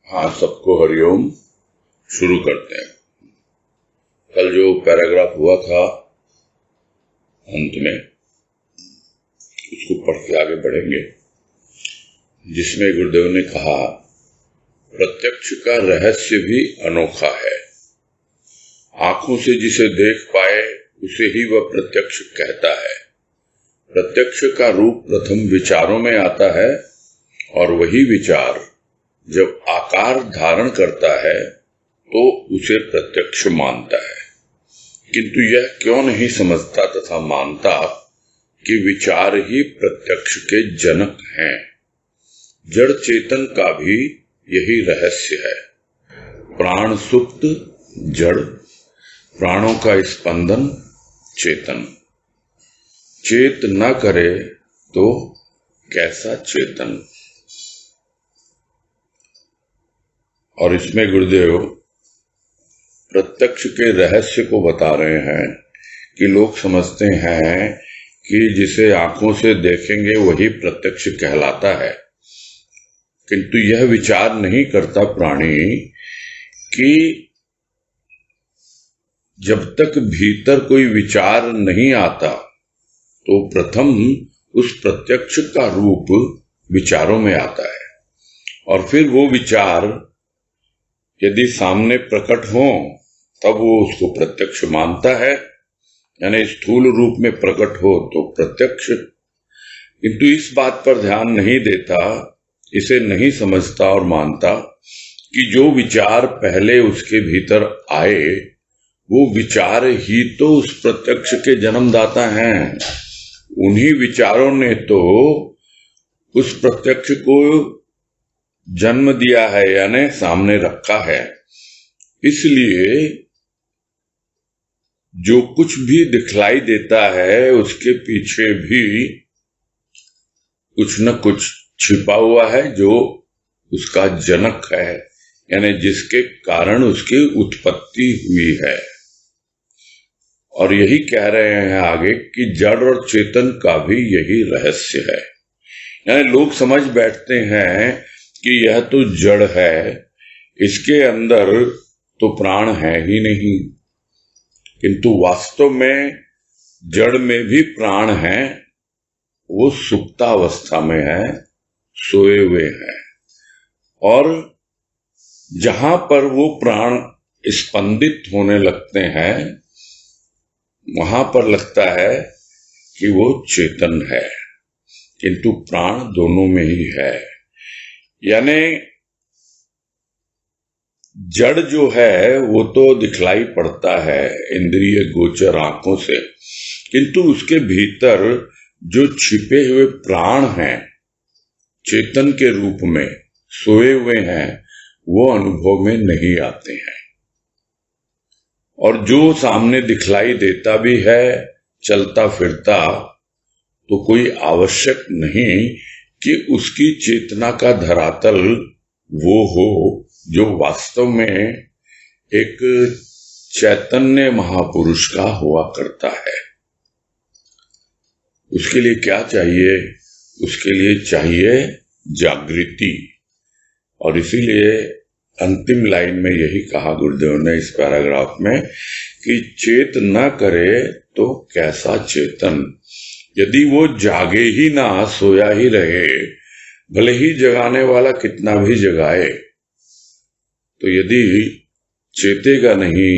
हाँ, सबको हरिओम। शुरू करते हैं। कल जो पैराग्राफ हुआ था अंत में, उसको पढ़ के आगे बढ़ेंगे, जिसमें गुरुदेव ने कहा, प्रत्यक्ष का रहस्य भी अनोखा है। आंखों से जिसे देख पाए उसे ही वह प्रत्यक्ष कहता है। प्रत्यक्ष का रूप प्रथम विचारों में आता है और वही विचार जब आकार धारण करता है तो उसे प्रत्यक्ष मानता है। किंतु यह क्यों नहीं समझता तथा मानता कि विचार ही प्रत्यक्ष के जनक हैं। जड़ चेतन का भी यही रहस्य है। प्राण सुप्त जड़, प्राणों का स्पंदन चेतन। चेत न करे तो कैसा चेतन। और इसमें गुरुदेव प्रत्यक्ष के रहस्य को बता रहे हैं कि लोग समझते हैं कि जिसे आंखों से देखेंगे वही प्रत्यक्ष कहलाता है, किंतु यह विचार नहीं करता प्राणी कि जब तक भीतर कोई विचार नहीं आता तो प्रथम उस प्रत्यक्ष का रूप विचारों में आता है, और फिर वो विचार यदि सामने प्रकट हो तब वो उसको प्रत्यक्ष मानता है, यानी स्थूल रूप में प्रकट हो तो प्रत्यक्ष। किंतु इस बात पर ध्यान नहीं देता, इसे नहीं समझता और मानता कि जो विचार पहले उसके भीतर आए वो विचार ही तो उस प्रत्यक्ष के जन्मदाता हैं। उन्हीं विचारों ने तो उस प्रत्यक्ष को जन्म दिया है, यानी सामने रखा है। इसलिए जो कुछ भी दिखलाई देता है उसके पीछे भी कुछ न कुछ छिपा हुआ है जो उसका जनक है, यानी जिसके कारण उसकी उत्पत्ति हुई है। और यही कह रहे हैं आगे कि जड़ और चेतन का भी यही रहस्य है। यानी लोग समझ बैठते हैं कि यह तो जड़ है, इसके अंदर तो प्राण है ही नहीं, किंतु वास्तव में जड़ में भी प्राण है। वो सुप्तावस्था में है, सोए हुए हैं, और जहां पर वो प्राण स्पंदित होने लगते हैं वहां पर लगता है कि वो चेतन है, किंतु प्राण दोनों में ही है। यानी जड़ जो है वो तो दिखलाई पड़ता है इंद्रिय गोचर आंखों से, किंतु उसके भीतर जो छिपे हुए प्राण हैं चेतन के रूप में सोए हुए हैं वो अनुभव में नहीं आते हैं। और जो सामने दिखलाई देता भी है चलता फिरता, तो कोई आवश्यक नहीं कि उसकी चेतना का धरातल वो हो जो वास्तव में एक चैतन्य महापुरुष का हुआ करता है। उसके लिए क्या चाहिए? उसके लिए चाहिए जागृति। और इसीलिए अंतिम लाइन में यही कहा गुरुदेव ने इस पैराग्राफ में कि चेत न करे तो कैसा चेतन। यदि वो जागे ही ना, सोया ही रहे, भले ही जगाने वाला कितना भी जगाए, तो यदि चेतेगा नहीं,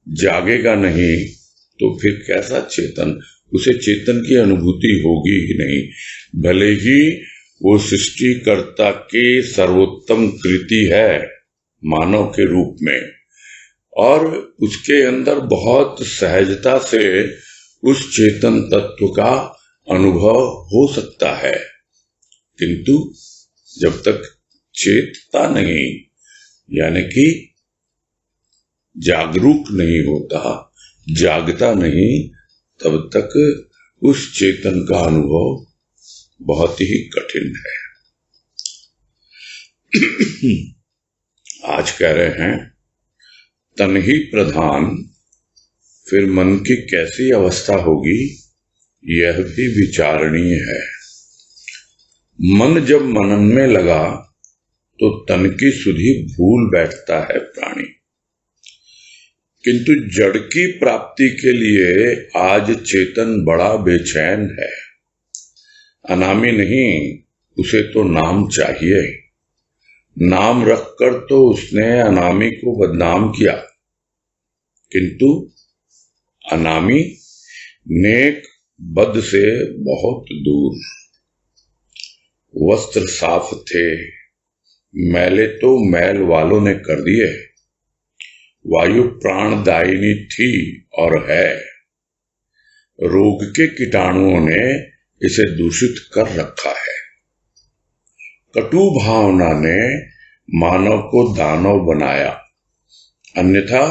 जागेगा नहीं, तो फिर कैसा चेतन। उसे चेतन की अनुभूति होगी ही नहीं, भले ही वो सृष्टिकर्ता की सर्वोत्तम कृति है मानव के रूप में, और उसके अंदर बहुत सहजता से उस चेतन तत्व का अनुभव हो सकता है। किंतु जब तक चेतता नहीं, यानी कि जागरूक नहीं होता, जागता नहीं, तब तक उस चेतन का अनुभव बहुत ही कठिन है। आज कह रहे हैं तन ही प्रधान, फिर मन की कैसी अवस्था होगी यह भी विचारणीय है। मन जब मनन में लगा तो तन की सुधि भूल बैठता है प्राणी। किंतु जड़ की प्राप्ति के लिए आज चेतन बड़ा बेचैन है। अनामी नहीं, उसे तो नाम चाहिए। नाम रखकर तो उसने अनामी को बदनाम किया, किंतु अनामी नेक बद से बहुत दूर। वस्त्र साफ थे, मैले तो मैल वालों ने कर दिए। वायु प्राणदायिनी थी और है, रोग के कीटाणुओं ने इसे दूषित कर रखा है। कटु भावना ने मानव को दानव बनाया, अन्यथा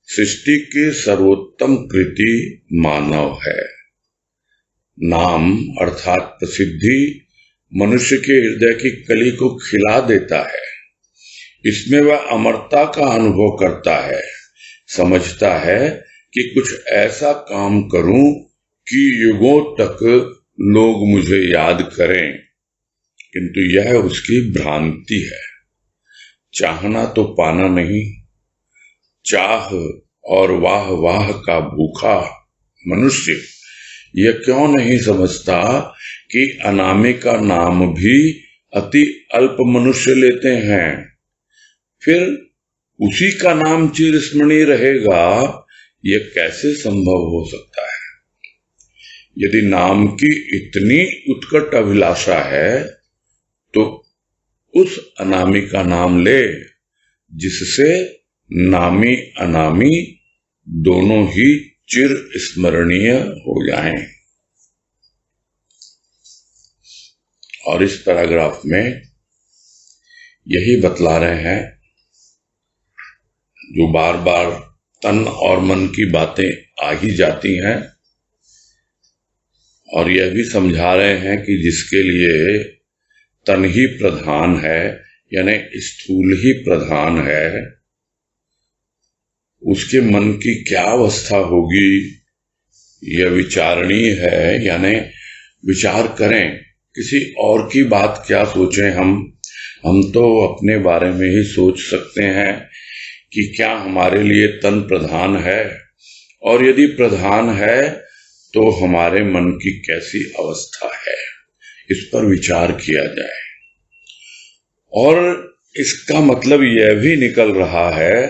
सृष्टि की सर्वोत्तम कृति मानव है। नाम अर्थात प्रसिद्धि मनुष्य के हृदय की कली को खिला देता है। इसमें वह अमरता का अनुभव करता है, समझता है कि कुछ ऐसा काम करूं कि युगों तक लोग मुझे याद करें, किंतु यह उसकी भ्रांति है। चाहना तो पाना नहीं, चाह और वाह वाह का भूखा मनुष्य यह क्यों नहीं समझता कि अनामी का नाम भी अति अल्प मनुष्य लेते हैं, फिर उसी का नाम चिरस्मरणीय रहेगा। यह कैसे संभव हो सकता है? यदि नाम की इतनी उत्कट अभिलाषा है तो उस अनामी का नाम ले जिससे नामी अनामी दोनों ही चिर स्मरणीय हो जाएं। और इस पैराग्राफ में यही बतला रहे हैं, जो बार बार तन और मन की बातें आ ही जाती हैं, और यह भी समझा रहे हैं कि जिसके लिए तन ही प्रधान है, यानी स्थूल ही प्रधान है, उसके मन की क्या अवस्था होगी यह विचारणीय है। यानी विचार करें, किसी और की बात क्या सोचें हम तो अपने बारे में ही सोच सकते हैं कि क्या हमारे लिए तन प्रधान है, और यदि प्रधान है तो हमारे मन की कैसी अवस्था है, इस पर विचार किया जाए। और इसका मतलब यह भी निकल रहा है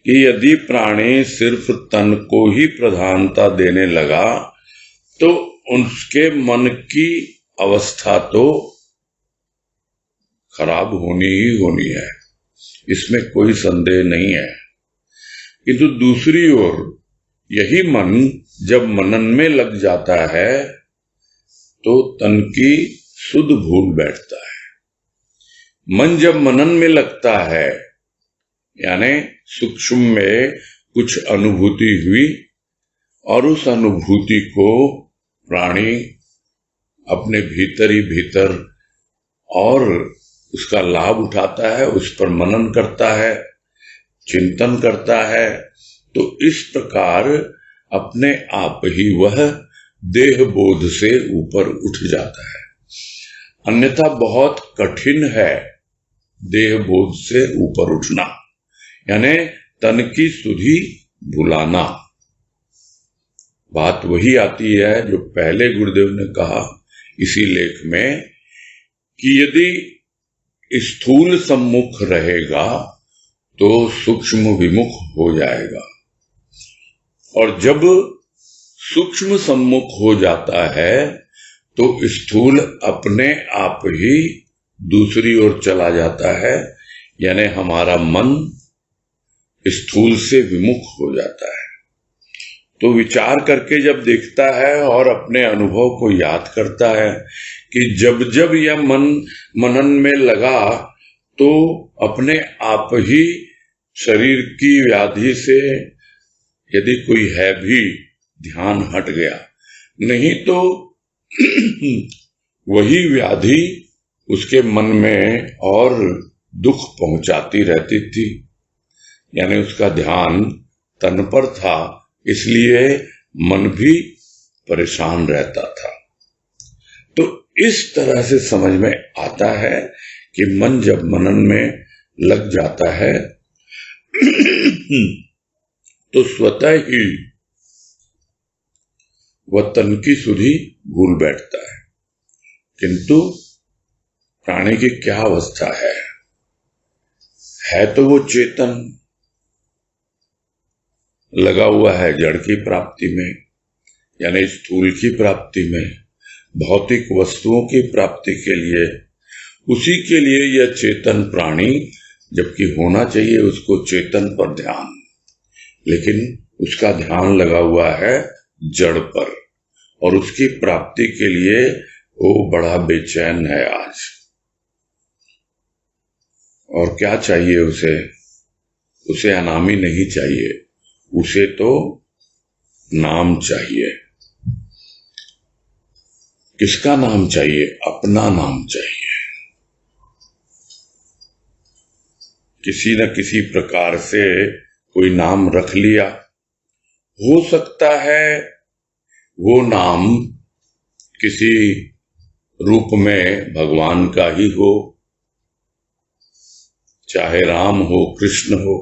कि यदि प्राणी सिर्फ तन को ही प्रधानता देने लगा तो उसके मन की अवस्था तो खराब होनी ही होनी है, इसमें कोई संदेह नहीं है। किंतु दूसरी ओर यही मन जब मनन में लग जाता है तो तन की सुध भूल बैठता है। मन जब मनन में लगता है, यानी सूक्ष्म में कुछ अनुभूति हुई और उस अनुभूति को प्राणी अपने भीतर ही भीतर और उसका लाभ उठाता है, उस पर मनन करता है, चिंतन करता है, तो इस प्रकार अपने आप ही वह देह बोध से ऊपर उठ जाता है। अन्यथा बहुत कठिन है देह बोध से ऊपर उठना, यानी तन की सुधि भुलाना। बात वही आती है जो पहले गुरुदेव ने कहा इसी लेख में, कि यदि स्थूल सम्मुख रहेगा तो सूक्ष्म विमुख हो जाएगा, और जब सूक्ष्म सम्मुख हो जाता है तो स्थूल अपने आप ही दूसरी ओर चला जाता है, यानी हमारा मन स्थूल से विमुख हो जाता है। तो विचार करके जब देखता है और अपने अनुभव को याद करता है कि जब जब यह मन मनन में लगा तो अपने आप ही शरीर की व्याधि से यदि कोई है भी ध्यान हट गया, नहीं तो वही व्याधि उसके मन में और दुख पहुंचाती रहती थी। यानी उसका ध्यान तन पर था, इसलिए मन भी परेशान रहता था। तो इस तरह से समझ में आता है कि मन जब मनन में लग जाता है तो स्वतः ही वह तन की सुधि भूल बैठता है। किंतु प्राणी की क्या अवस्था है तो वो चेतन, लगा हुआ है जड़ की प्राप्ति में, यानी स्थूल की प्राप्ति में, भौतिक वस्तुओं की प्राप्ति के लिए, उसी के लिए यह चेतन प्राणी, जबकि होना चाहिए उसको चेतन पर ध्यान, लेकिन उसका ध्यान लगा हुआ है जड़ पर, और उसकी प्राप्ति के लिए वो बड़ा बेचैन है आज। और क्या चाहिए उसे अनामी नहीं चाहिए, उसे तो नाम चाहिए। किसका नाम चाहिए? अपना नाम चाहिए। किसी न किसी प्रकार से कोई नाम रख लिया, हो सकता है वो नाम किसी रूप में भगवान का ही हो, चाहे राम हो, कृष्ण हो,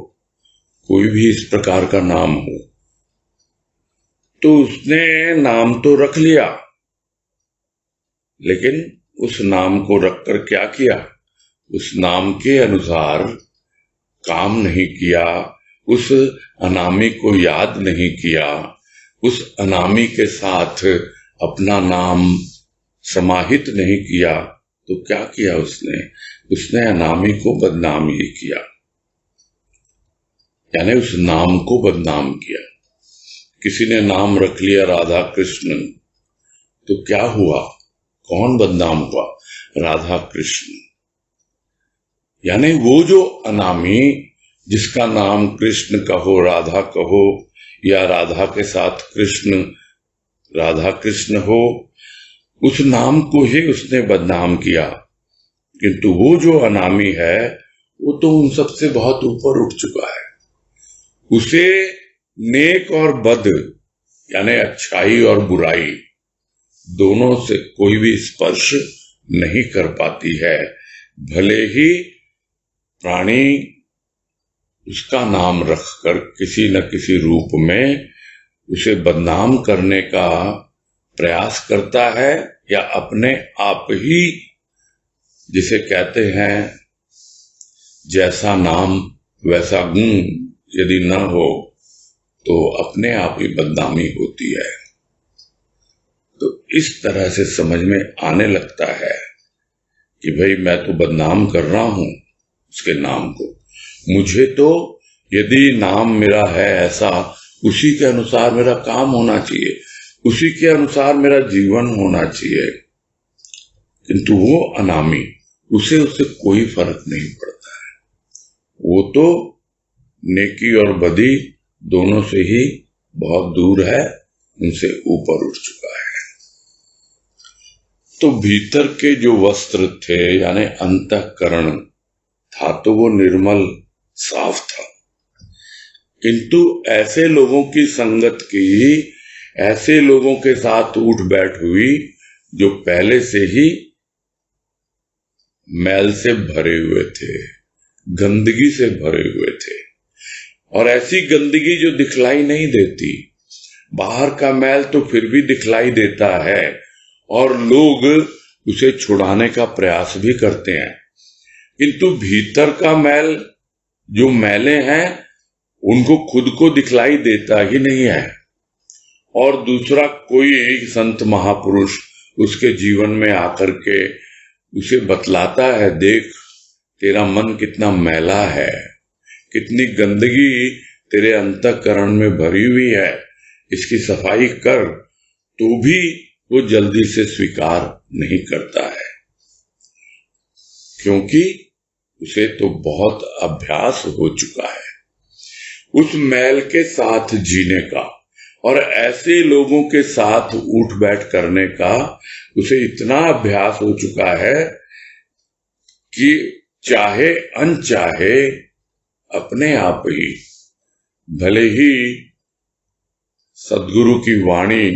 कोई भी इस प्रकार का नाम हो, तो उसने नाम तो रख लिया, लेकिन उस नाम को रखकर क्या किया? उस नाम के अनुसार काम नहीं किया, उस अनामी को याद नहीं किया, उस अनामी के साथ अपना नाम समाहित नहीं किया, तो क्या किया उसने अनामी को बदनाम ही किया, यानी उस नाम को बदनाम किया। किसी ने नाम रख लिया राधा कृष्ण, तो क्या हुआ? कौन बदनाम हुआ? राधा कृष्ण। यानी वो जो अनामी, जिसका नाम कृष्ण कहो, राधा कहो, या राधा के साथ कृष्ण, राधा कृष्ण हो, उस नाम को ही उसने बदनाम किया। किंतु वो जो अनामी है वो तो उन सबसे बहुत ऊपर उठ चुका है। उसे नेक और बद, यानी अच्छाई और बुराई, दोनों से कोई भी स्पर्श नहीं कर पाती है। भले ही प्राणी उसका नाम रखकर किसी न किसी रूप में उसे बदनाम करने का प्रयास करता है, या अपने आप ही, जिसे कहते हैं जैसा नाम वैसा गुण यदि न हो तो अपने आप ही बदनामी होती है। तो इस तरह से समझ में आने लगता है कि भाई मैं तो बदनाम कर रहा हूं उसके नाम को। मुझे तो यदि नाम मेरा है ऐसा, उसी के अनुसार मेरा काम होना चाहिए, उसी के अनुसार मेरा जीवन होना चाहिए। किंतु वो अनामी, उसे कोई फर्क नहीं पड़ता है। वो तो नेकी और बदी दोनों से ही बहुत दूर है, उनसे ऊपर उठ चुका है। तो भीतर के जो वस्त्र थे, यानी अंतःकरण था, तो वो निर्मल साफ था। किंतु ऐसे लोगों की संगत की, ऐसे लोगों के साथ उठ बैठ हुई जो पहले से ही मैल से भरे हुए थे, गंदगी से भरे हुए थे, और ऐसी गंदगी जो दिखलाई नहीं देती। बाहर का मैल तो फिर भी दिखलाई देता है और लोग उसे छुड़ाने का प्रयास भी करते हैं, किंतु भीतर का मैल, जो मैले हैं, उनको खुद को दिखलाई देता ही नहीं है। और दूसरा कोई संत महापुरुष उसके जीवन में आकर के उसे बतलाता है, देख तेरा मन कितना मैला है, कितनी गंदगी तेरे अंतःकरण में भरी हुई है, इसकी सफाई कर, तो भी वो जल्दी से स्वीकार नहीं करता है, क्योंकि उसे तो बहुत अभ्यास हो चुका है उस मैल के साथ जीने का, और ऐसे लोगों के साथ उठ बैठ करने का उसे इतना अभ्यास हो चुका है कि चाहे अनचाहे अपने आप ही, भले ही सद्गुरु की वाणी,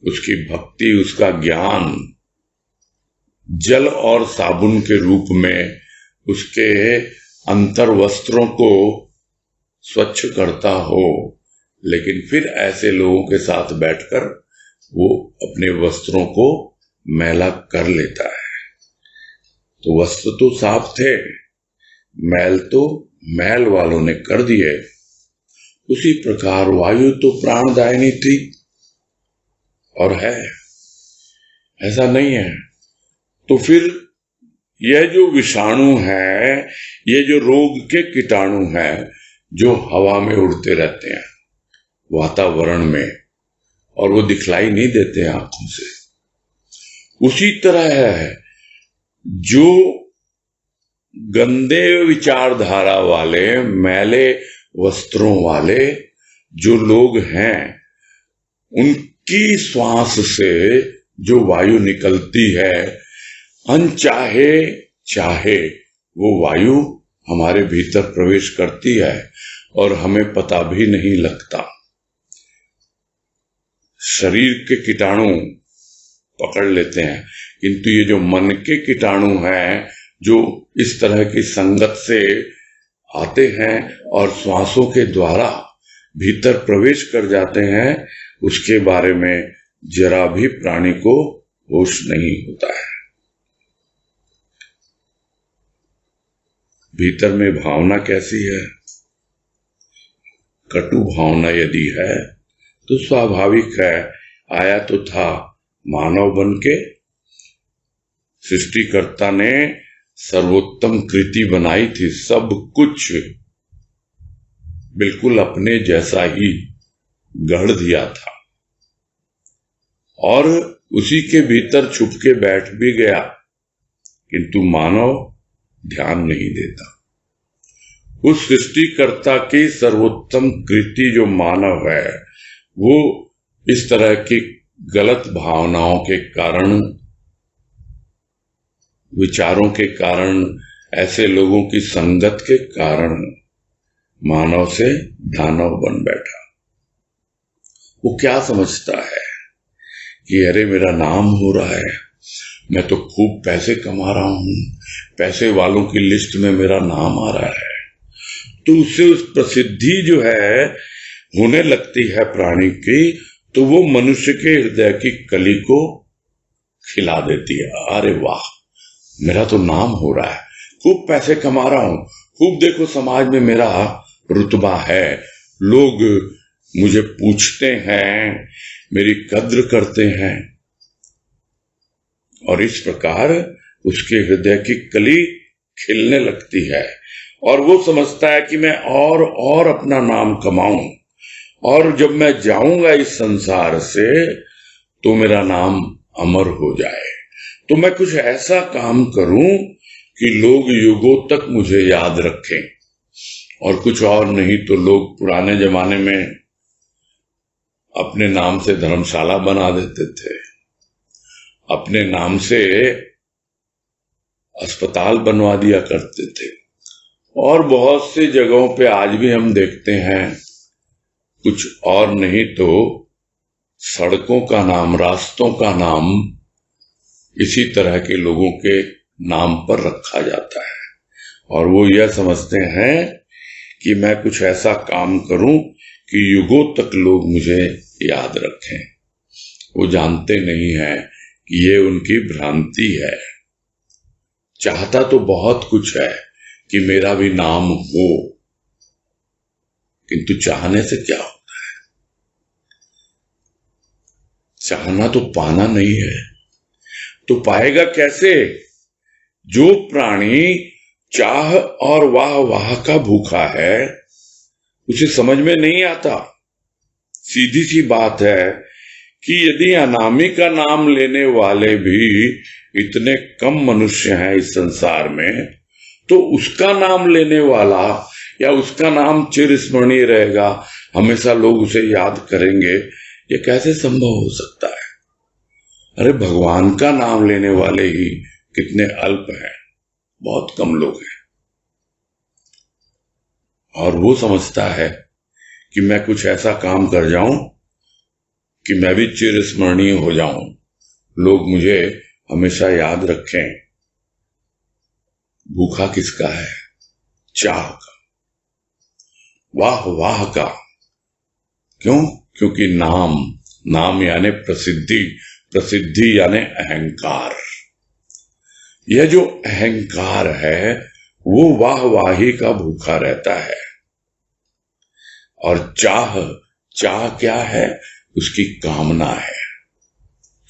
उसकी भक्ति, उसका ज्ञान जल और साबुन के रूप में उसके अंतर वस्त्रों को स्वच्छ करता हो, लेकिन फिर ऐसे लोगों के साथ बैठकर वो अपने वस्त्रों को मैला कर लेता है। तो वस्त्र तो साफ थे, मैल तो मैल वालों ने कर दिए। उसी प्रकार वायु तो प्राणदायिनी थी और है, ऐसा नहीं है। तो फिर यह जो विषाणु है, ये जो रोग के कीटाणु हैं जो हवा में उड़ते रहते हैं वातावरण में, और वो दिखलाई नहीं देते आंखों से, उसी तरह है जो गंदे विचारधारा वाले, मैले वस्त्रों वाले जो लोग हैं, उनकी श्वास से जो वायु निकलती है, अनचाहे चाहे वो वायु हमारे भीतर प्रवेश करती है और हमें पता भी नहीं लगता। शरीर के कीटाणु पकड़ लेते हैं, किंतु ये जो मन के कीटाणु हैं जो इस तरह की संगत से आते हैं और श्वासों के द्वारा भीतर प्रवेश कर जाते हैं, उसके बारे में जरा भी प्राणी को होश नहीं होता है। भीतर में भावना कैसी है? कटु भावना यदि है तो स्वाभाविक है, आया तो था मानव बन के। सृष्टिकर्ता ने सर्वोत्तम कृति बनाई थी, सब कुछ बिल्कुल अपने जैसा ही गढ़ दिया था, और उसी के भीतर छुप के बैठ भी गया, किंतु मानव ध्यान नहीं देता। उस सृष्टिकर्ता की सर्वोत्तम कृति जो मानव है, वो इस तरह की गलत भावनाओं के कारण, विचारों के कारण, ऐसे लोगों की संगत के कारण मानव से दानव बन बैठा। वो क्या समझता है कि अरे मेरा नाम हो रहा है, मैं तो खूब पैसे कमा रहा हूं, पैसे वालों की लिस्ट में मेरा नाम आ रहा है, तो उससे उस प्रसिद्धि जो है होने लगती है प्राणी की, तो वो मनुष्य के हृदय की कली को खिला देती है। अरे वाह, मेरा तो नाम हो रहा है, खूब पैसे कमा रहा हूं, खूब देखो समाज में मेरा रुतबा है, लोग मुझे पूछते हैं, मेरी कद्र करते हैं, और इस प्रकार उसके हृदय की कली खिलने लगती है और वो समझता है कि मैं और अपना नाम कमाऊं, और जब मैं जाऊंगा इस संसार से तो मेरा नाम अमर हो जाए, तो मैं कुछ ऐसा काम करूं कि लोग युगों तक मुझे याद रखें। और कुछ और नहीं तो लोग पुराने जमाने में अपने नाम से धर्मशाला बना देते थे, अपने नाम से अस्पताल बनवा दिया करते थे, और बहुत सी जगहों पे आज भी हम देखते हैं, कुछ और नहीं तो सड़कों का नाम, रास्तों का नाम इसी तरह के लोगों के नाम पर रखा जाता है, और वो यह समझते हैं कि मैं कुछ ऐसा काम करूं कि युगों तक लोग मुझे याद रखें। वो जानते नहीं है कि ये उनकी भ्रांति है। चाहता तो बहुत कुछ है कि मेरा भी नाम हो, किंतु चाहने से क्या होता है? चाहना तो पाना नहीं है, तो पाएगा कैसे? जो प्राणी चाह और वाह वाह का भूखा है, उसे समझ में नहीं आता। सीधी सी बात है कि यदि अनामी का नाम लेने वाले भी इतने कम मनुष्य हैं इस संसार में, तो उसका नाम लेने वाला या उसका नाम चिरस्मरणीय रहेगा, हमेशा लोग उसे याद करेंगे, ये कैसे संभव हो सकता है? अरे भगवान का नाम लेने वाले ही कितने अल्प हैं, बहुत कम लोग हैं। और वो समझता है कि मैं कुछ ऐसा काम कर जाऊं कि मैं भी चिरस्मरणीय हो जाऊं, लोग मुझे हमेशा याद रखें, भूखा किसका है? चाह का, वाह वाह का। क्यों? क्योंकि नाम यानी प्रसिद्धि, प्रसिद्धि यानी अहंकार। यह जो अहंकार है वो वाह वाही का भूखा रहता है। और चाह क्या है? उसकी कामना है,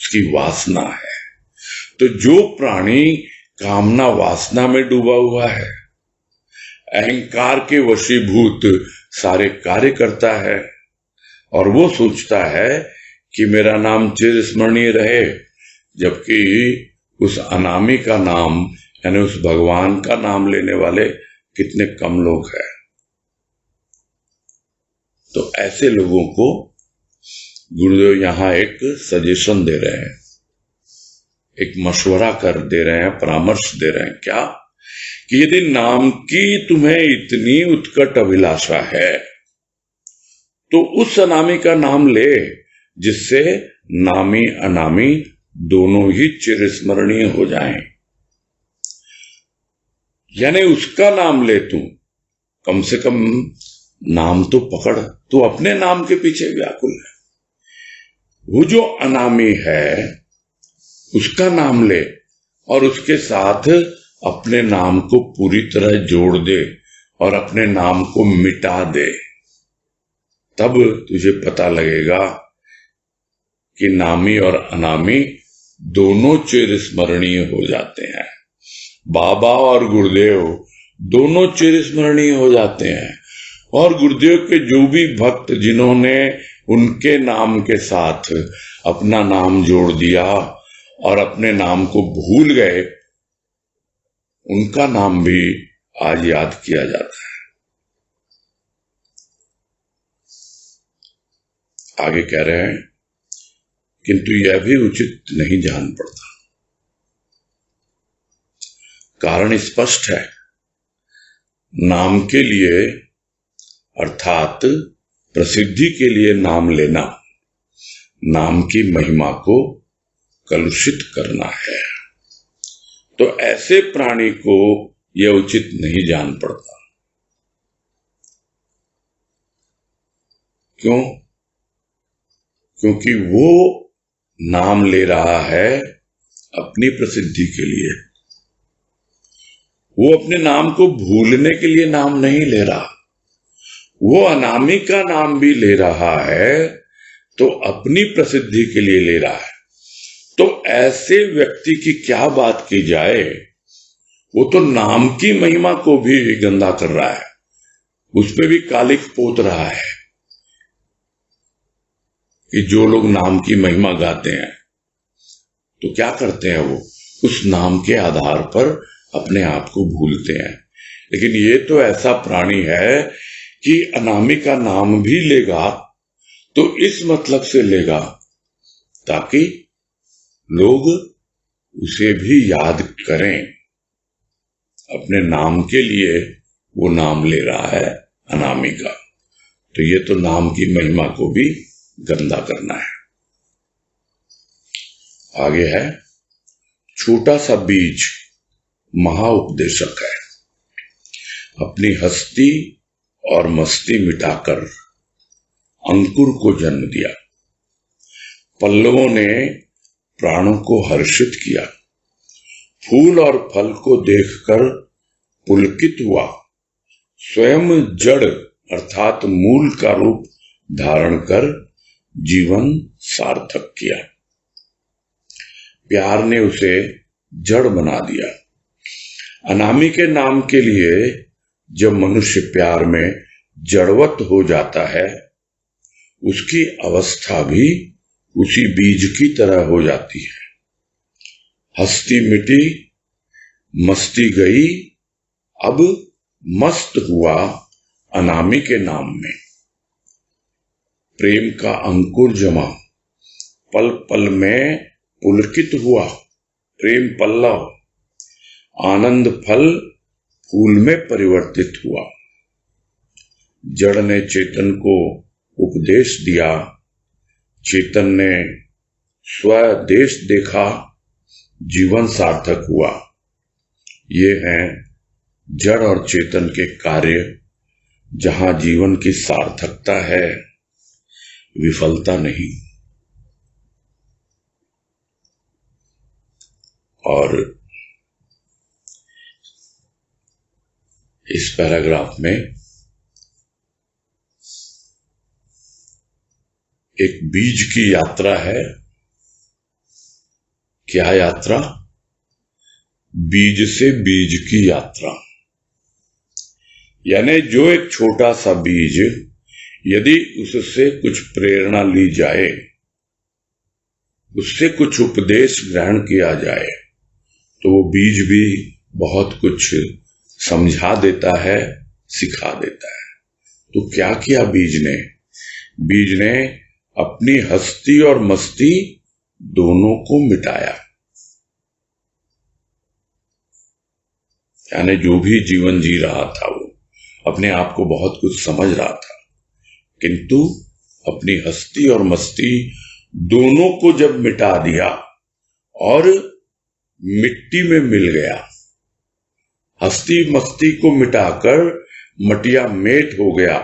उसकी वासना है। तो जो प्राणी कामना वासना में डूबा हुआ है, अहंकार के वशीभूत सारे कार्य करता है, और वो सोचता है कि मेरा नाम चिरस्मरणीय रहे, जबकि उस अनामी का नाम यानी उस भगवान का नाम लेने वाले कितने कम लोग हैं। तो ऐसे लोगों को गुरुदेव यहां एक सजेशन दे रहे हैं, एक मशवरा कर दे रहे हैं, परामर्श दे रहे हैं। क्या? कि यदि नाम की तुम्हें इतनी उत्कट अभिलाषा है तो उस अनामी का नाम ले, जिससे नामी अनामी दोनों ही चिरस्मरणीय हो जाएं। यानी उसका नाम ले, तू कम से कम नाम तो पकड़। तू अपने नाम के पीछे व्याकुल है, वो जो अनामी है उसका नाम ले और उसके साथ अपने नाम को पूरी तरह जोड़ दे और अपने नाम को मिटा दे। तब तुझे पता लगेगा कि नामी और अनामी दोनों चिरस्मरणीय हो जाते हैं। बाबा और गुरुदेव दोनों चिरस्मरणीय हो जाते हैं। और गुरुदेव के जो भी भक्त जिन्होंने उनके नाम के साथ अपना नाम जोड़ दिया और अपने नाम को भूल गए, उनका नाम भी आज याद किया जाता है। आगे कह रहे हैं, किंतु यह भी उचित नहीं जान पड़ता। कारण स्पष्ट है, नाम के लिए अर्थात प्रसिद्धि के लिए नाम लेना नाम की महिमा को कलुषित करना है। तो ऐसे प्राणी को यह उचित नहीं जान पड़ता। क्यों? क्योंकि वो नाम ले रहा है अपनी प्रसिद्धि के लिए। वो अपने नाम को भूलने के लिए नाम नहीं ले रहा। वो अनामी का नाम भी ले रहा है तो अपनी प्रसिद्धि के लिए ले रहा है। तो ऐसे व्यक्ति की क्या बात की जाए, वो तो नाम की महिमा को भी गंदा कर रहा है, उसपे भी कालिक पोत रहा है। कि जो लोग नाम की महिमा गाते हैं तो क्या करते हैं, वो उस नाम के आधार पर अपने आप को भूलते हैं। लेकिन ये तो ऐसा प्राणी है कि अनामी का नाम भी लेगा तो इस मतलब से लेगा ताकि लोग उसे भी याद करें। अपने नाम के लिए वो नाम ले रहा है अनामी का, तो ये तो नाम की महिमा को भी गंदा करना है। आगे है, छोटा सा बीज महा उपदेशक है। अपनी हस्ती और मस्ती मिटाकर अंकुर को जन्म दिया। पल्लवों ने प्राणों को हर्षित किया। फूल और फल को देखकर पुलकित हुआ। स्वयं जड़ अर्थात मूल का रूप धारण कर जीवन सार्थक किया। प्यार ने उसे जड़ बना दिया। अनामी के नाम के लिए जब मनुष्य प्यार में जड़वत हो जाता है, उसकी अवस्था भी उसी बीज की तरह हो जाती है। हस्ती मिटी, मस्ती गई, अब मस्त हुआ अनामी के नाम में। प्रेम का अंकुर जमा, पल पल में पुलकित हुआ प्रेम पल्लव। आनंद फल फूल में परिवर्तित हुआ। जड़ ने चेतन को उपदेश दिया। चेतन ने स्वदेश देखा। जीवन सार्थक हुआ। ये हैं जड़ और चेतन के कार्य, जहां जीवन की सार्थकता है, विफलता नहीं। और इस पैराग्राफ में एक बीज की यात्रा है। क्या यात्रा? बीज से बीज की यात्रा। यानी जो एक छोटा सा बीज, यदि उससे कुछ प्रेरणा ली जाए, उससे कुछ उपदेश ग्रहण किया जाए, तो वो बीज भी बहुत कुछ समझा देता है, सिखा देता है। तो क्या किया बीज ने? बीज ने अपनी हस्ती और मस्ती दोनों को मिटाया। यानी जो भी जीवन जी रहा था, वो अपने आप को बहुत कुछ समझ रहा था, किंतु अपनी हस्ती और मस्ती दोनों को जब मिटा दिया और मिट्टी में मिल गया, हस्ती मस्ती को मिटाकर मटिया मेट हो गया,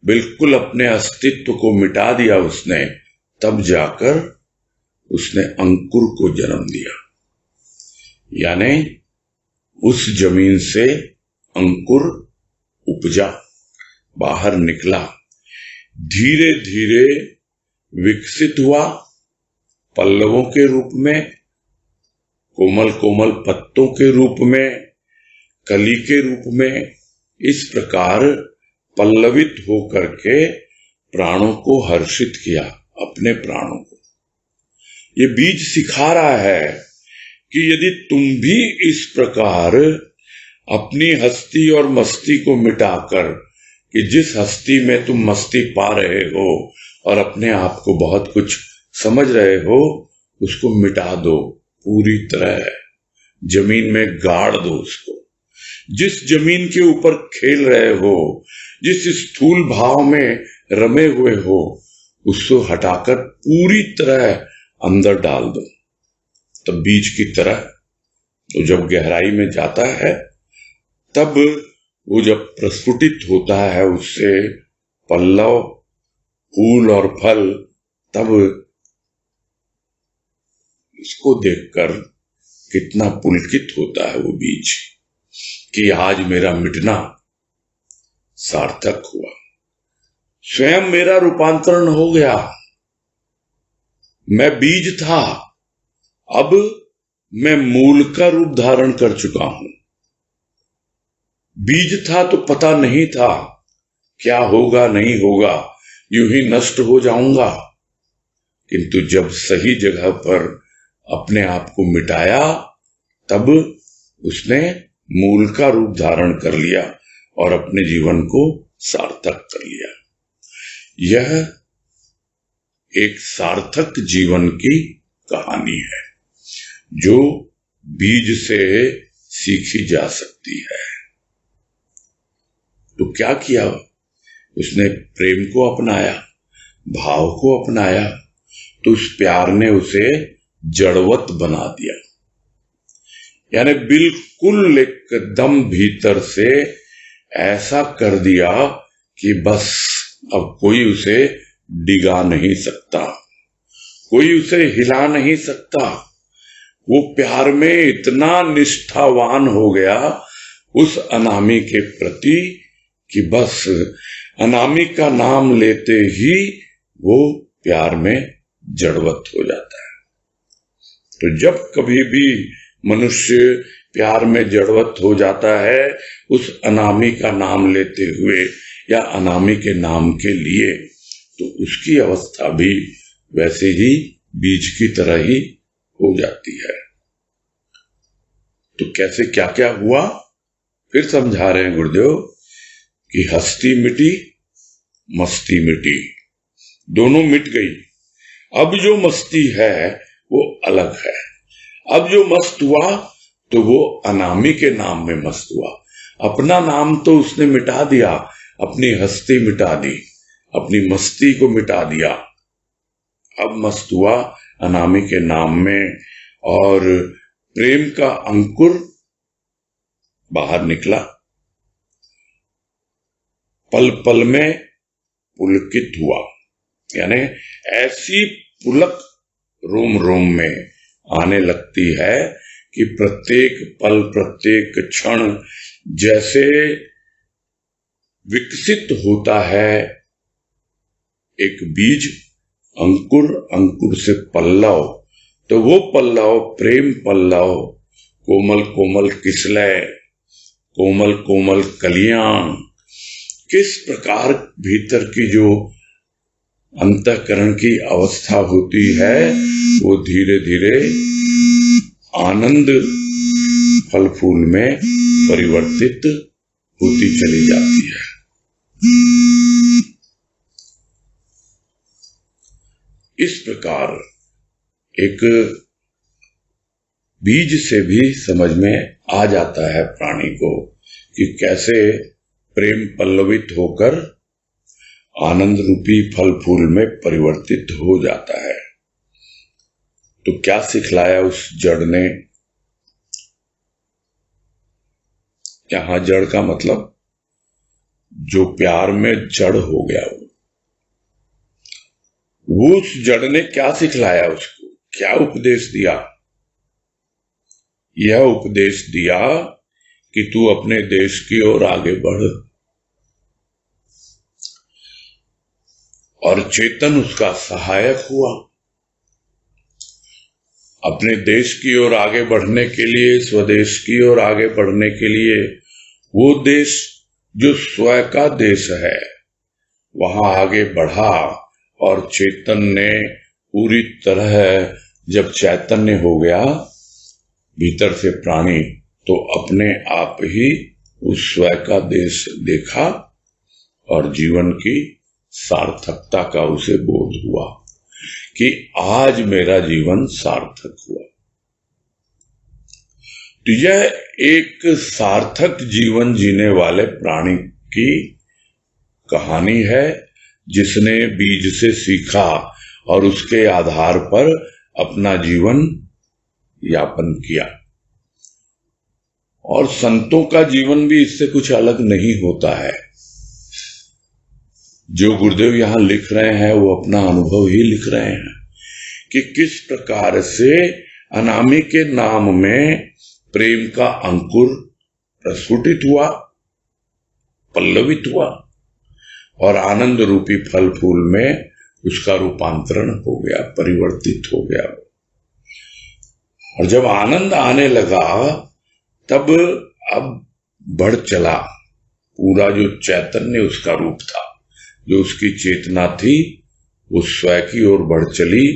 बिल्कुल अपने अस्तित्व को मिटा दिया उसने, तब जाकर उसने अंकुर को जन्म दिया। यानी उस जमीन से अंकुर उपजा, बाहर निकला, धीरे धीरे विकसित हुआ, पल्लवों के रूप में, कोमल कोमल पत्तों के रूप में, कली के रूप में, इस प्रकार पल्लवित होकर के प्राणों को हर्षित किया, अपने प्राणों को। ये बीज सिखा रहा है कि यदि तुम भी इस प्रकार अपनी हस्ती और मस्ती को मिटाकर, कि जिस हस्ती में तुम मस्ती पा रहे हो और अपने आप को बहुत कुछ समझ रहे हो, उसको मिटा दो, पूरी तरह जमीन में गाड़ दो उसको। जिस जमीन के ऊपर खेल रहे हो, जिस स्थूल भाव में रमे हुए हो, उसको हटाकर पूरी तरह अंदर डाल दो। तब बीज की तरह तो जब गहराई में जाता है, तब वो जब प्रस्फुटित होता है, उससे पल्लव, फूल और फल, तब इसको देखकर कितना पुलकित होता है वो बीज कि आज मेरा मिटना सार्थक हुआ, स्वयं मेरा रूपांतरण हो गया। मैं बीज था, अब मैं मूल का रूप धारण कर चुका हूं। बीज था तो पता नहीं था क्या होगा नहीं होगा, यूं ही नष्ट हो जाऊंगा, किंतु जब सही जगह पर अपने आप को मिटाया, तब उसने मूल का रूप धारण कर लिया और अपने जीवन को सार्थक कर लिया। यह एक सार्थक जीवन की कहानी है, जो बीज से सीखी जा सकती है। तो क्या किया उसने? प्रेम को अपनाया, भाव को अपनाया, तो उस प्यार ने उसे जड़वत बना दिया। यानी बिल्कुल एकदम भीतर से ऐसा कर दिया कि बस अब कोई उसे डिगा नहीं सकता, कोई उसे हिला नहीं सकता। वो प्यार में इतना निष्ठावान हो गया उस अनामी के प्रति कि बस अनामी का नाम लेते ही वो प्यार में जड़वत हो जाता है। तो जब कभी भी मनुष्य प्यार में जड़वत हो जाता है उस अनामी का नाम लेते हुए या अनामी के नाम के लिए, तो उसकी अवस्था भी वैसे ही बीज की तरह ही हो जाती है। तो कैसे क्या क्या हुआ फिर समझा रहे हैं गुरुदेव कि हस्ती मिटी, मस्ती मिटी, दोनों मिट गई। अब जो मस्ती है वो अलग है। अब जो मस्त हुआ तो वो अनामी के नाम में मस्त हुआ। अपना नाम तो उसने मिटा दिया, अपनी हस्ती मिटा दी, अपनी मस्ती को मिटा दिया। अब मस्त हुआ अनामी के नाम में और प्रेम का अंकुर बाहर निकला, पल पल में पुलकित हुआ। यानी ऐसी पुलक रोम रोम में आने लगती है कि प्रत्येक पल प्रत्येक क्षण जैसे विकसित होता है एक बीज, अंकुर, अंकुर से पल्लव, तो वो पल्लव प्रेम पल्लव, कोमल कोमल किसलय, कोमल कोमल कलियां, किस प्रकार भीतर की जो अंतःकरण की अवस्था होती है वो धीरे धीरे आनंद फल फूल में परिवर्तित होती चली जाती है। इस प्रकार एक बीज से भी समझ में आ जाता है प्राणी को कि कैसे प्रेम पल्लवित होकर आनंद रूपी फल फूल में परिवर्तित हो जाता है। तो क्या सिखलाया उस जड़ ने? यहां जड़ का मतलब जो प्यार में जड़ हो गया, वो उस जड़ ने क्या सिखलाया उसको, क्या उपदेश दिया? यह उपदेश दिया कि तू अपने देश की ओर आगे बढ़, और चेतन उसका सहायक हुआ। अपने देश की ओर आगे बढ़ने के लिए, स्वदेश की ओर आगे बढ़ने के लिए, वो देश जो स्वयं का देश है वहां आगे बढ़ा, और चेतन ने पूरी तरह जब चैतन्य हो गया भीतर से प्राणी, तो अपने आप ही उस स्वयं का देश देखा और जीवन की सार्थकता का उसे बोध हुआ कि आज मेरा जीवन सार्थक हुआ। तो यह एक सार्थक जीवन जीने वाले प्राणी की कहानी है, जिसने बीज से सीखा और उसके आधार पर अपना जीवन यापन किया। और संतों का जीवन भी इससे कुछ अलग नहीं होता है। जो गुरुदेव यहां लिख रहे हैं वो अपना अनुभव ही लिख रहे हैं कि किस प्रकार से अनामी के नाम में प्रेम का अंकुर प्रस्फुटित हुआ, पल्लवित हुआ, और आनंद रूपी फल फूल में उसका रूपांतरण हो गया, परिवर्तित हो गया। और जब आनंद आने लगा तब अब बढ़ चला, पूरा जो चैतन्य उसका रूप था, जो उसकी चेतना थी, वो स्वयं की ओर बढ़ चली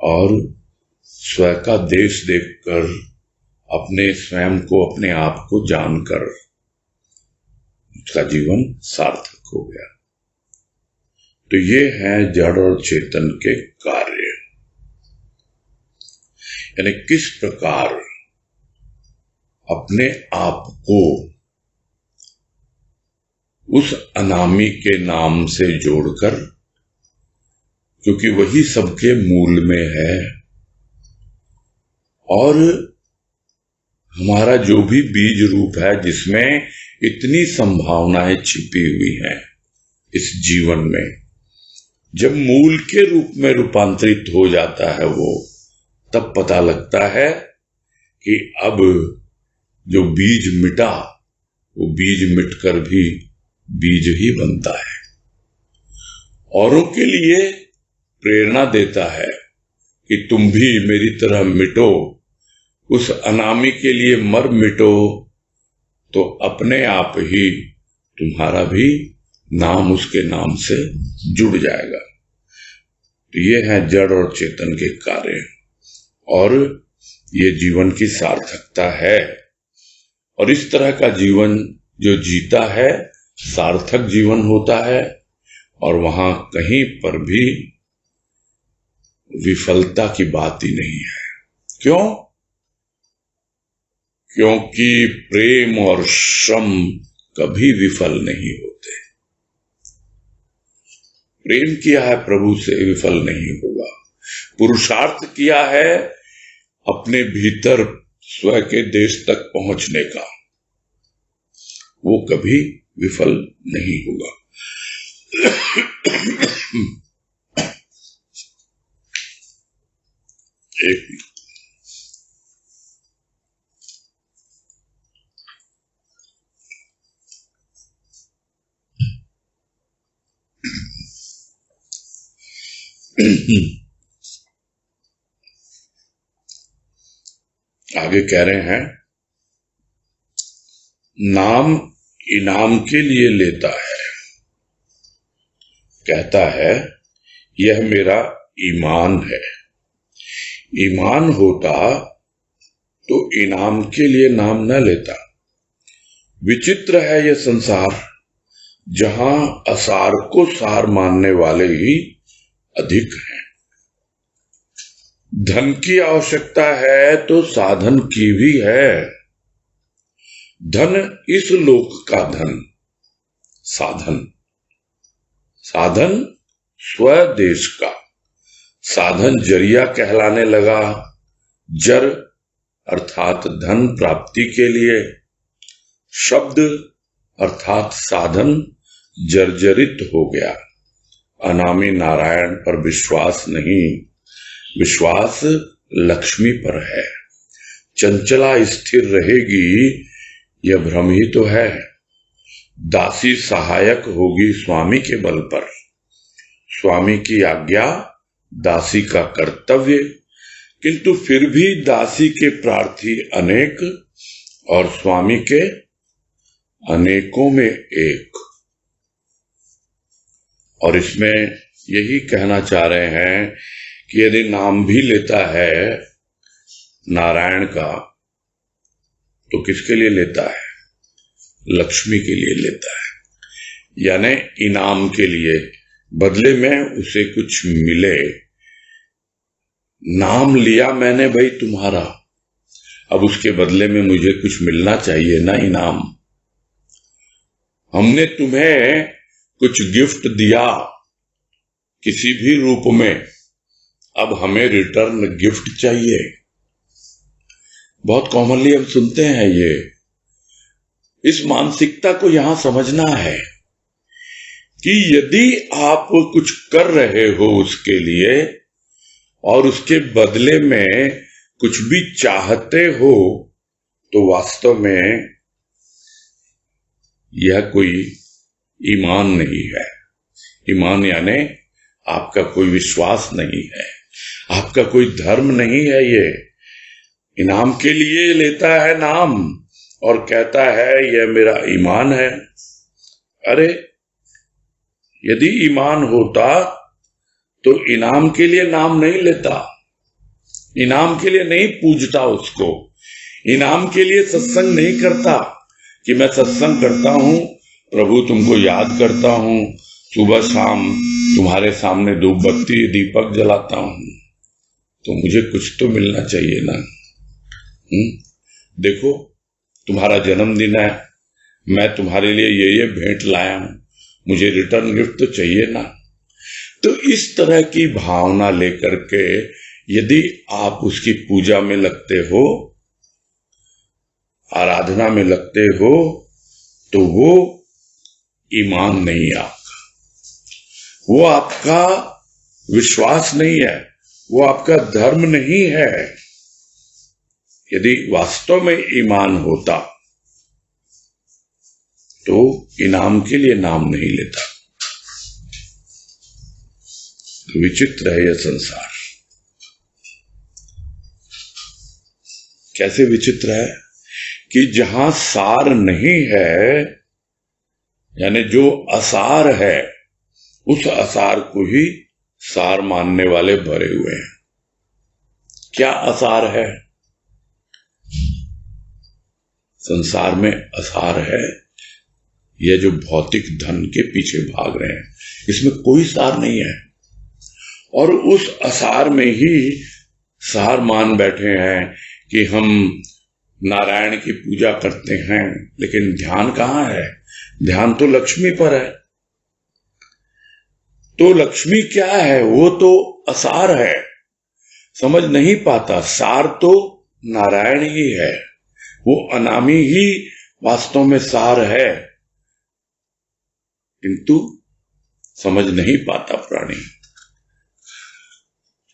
और स्वयं का देश देखकर, अपने स्वयं को, अपने आप को जानकर उसका जीवन सार्थक हो गया। तो ये है जड़ और चेतन के कार्य। यानी किस प्रकार अपने आप को उस अनामी के नाम से जोड़कर, क्योंकि वही सबके मूल में है, और हमारा जो भी बीज रूप है जिसमें इतनी संभावनाएं छिपी हुई हैं इस जीवन में, जब मूल के रूप में रूपांतरित हो जाता है वो, तब पता लगता है कि अब जो बीज मिटा वो बीज मिटकर भी बीज ही बनता है, औरों के लिए प्रेरणा देता है कि तुम भी मेरी तरह मिटो, उस अनामी के लिए मर मिटो, तो अपने आप ही तुम्हारा भी नाम उसके नाम से जुड़ जाएगा। तो ये है जड़ और चेतन के कार्य, और ये जीवन की सार्थकता है। और इस तरह का जीवन जो जीता है सार्थक जीवन होता है, और वहां कहीं पर भी विफलता की बात ही नहीं है। क्यों? क्योंकि प्रेम और श्रम कभी विफल नहीं होते। प्रेम किया है प्रभु से, विफल नहीं होगा। पुरुषार्थ किया है अपने भीतर स्व के देश तक पहुंचने का, वो कभी विफल नहीं होगा। एक आगे कह रहे हैं, नाम इनाम के लिए लेता है, कहता है यह मेरा ईमान है। ईमान होता तो इनाम के लिए नाम न लेता। विचित्र है यह संसार, जहां असार को सार मानने वाले ही अधिक हैं। धन की आवश्यकता है तो साधन की भी है। धन इस लोक का धन, साधन साधन स्वदेश का। साधन जरिया कहलाने लगा। जर अर्थात धन प्राप्ति के लिए, शब्द अर्थात साधन जर्जरित हो गया। अनामी नारायण पर विश्वास नहीं, विश्वास लक्ष्मी पर है। चंचला स्थिर रहेगी यह भ्रम ही तो है। दासी सहायक होगी स्वामी के बल पर। स्वामी की आज्ञा दासी का कर्तव्य, किंतु फिर भी दासी के प्रार्थी अनेक और स्वामी के अनेकों में एक। और इसमें यही कहना चाह रहे हैं कि यदि नाम भी लेता है नारायण का, तो किसके लिए लेता है? लक्ष्मी के लिए लेता है, यानी इनाम के लिए, बदले में उसे कुछ मिले। नाम लिया मैंने भाई तुम्हारा, अब उसके बदले में मुझे कुछ मिलना चाहिए ना, इनाम। हमने तुम्हें कुछ गिफ्ट दिया किसी भी रूप में, अब हमें रिटर्न गिफ्ट चाहिए। बहुत कॉमनली हम सुनते हैं ये। इस मानसिकता को यहां समझना है कि यदि आप कुछ कर रहे हो उसके लिए और उसके बदले में कुछ भी चाहते हो, तो वास्तव में यह कोई ईमान नहीं है। ईमान यानी आपका कोई विश्वास नहीं है, आपका कोई धर्म नहीं है। ये इनाम के लिए लेता है नाम और कहता है यह मेरा ईमान है। अरे यदि ईमान होता तो इनाम के लिए नाम नहीं लेता, इनाम के लिए नहीं पूजता उसको, इनाम के लिए सत्संग नहीं करता कि मैं सत्संग करता हूं, प्रभु तुमको याद करता हूं, सुबह शाम तुम्हारे सामने धूप बत्ती दीपक जलाता हूं, तो मुझे कुछ तो मिलना चाहिए ना। देखो तुम्हारा जन्मदिन है, मैं तुम्हारे लिए ये भेंट लाया हूं, मुझे रिटर्न गिफ्ट तो चाहिए ना। तो इस तरह की भावना लेकर के यदि आप उसकी पूजा में लगते हो, आराधना में लगते हो, तो वो ईमान नहीं है आपका, वो आपका विश्वास नहीं है, वो आपका धर्म नहीं है। यदि वास्तव में ईमान होता तो इनाम के लिए नाम नहीं लेता। तो विचित्र है यह संसार। कैसे विचित्र है कि जहां सार नहीं है, यानी जो असार है, उस असार को ही सार मानने वाले भरे हुए हैं। क्या असार है? संसार में असार है यह जो भौतिक धन के पीछे भाग रहे हैं, इसमें कोई सार नहीं है। और उस असार में ही सार मान बैठे हैं कि हम नारायण की पूजा करते हैं, लेकिन ध्यान कहां है? ध्यान तो लक्ष्मी पर है। तो लक्ष्मी क्या है? वो तो असार है। समझ नहीं पाता। सार तो नारायण ही है, वो अनामी ही वास्तव में सार है, किंतु समझ नहीं पाता प्राणी।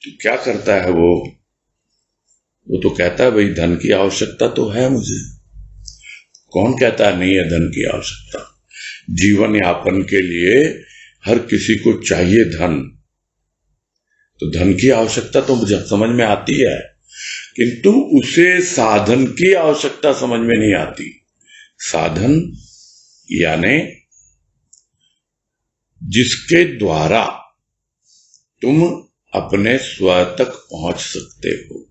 तो क्या करता है वो तो कहता है भाई धन की आवश्यकता तो है मुझे। कौन कहता है नहीं है धन की आवश्यकता? जीवन यापन के लिए हर किसी को चाहिए धन, तो धन की आवश्यकता तो मुझे समझ में आती है, किंतु उसे साधन की आवश्यकता समझ में नहीं आती। साधन यानी जिसके द्वारा तुम अपने स्व तक पहुंच सकते हो,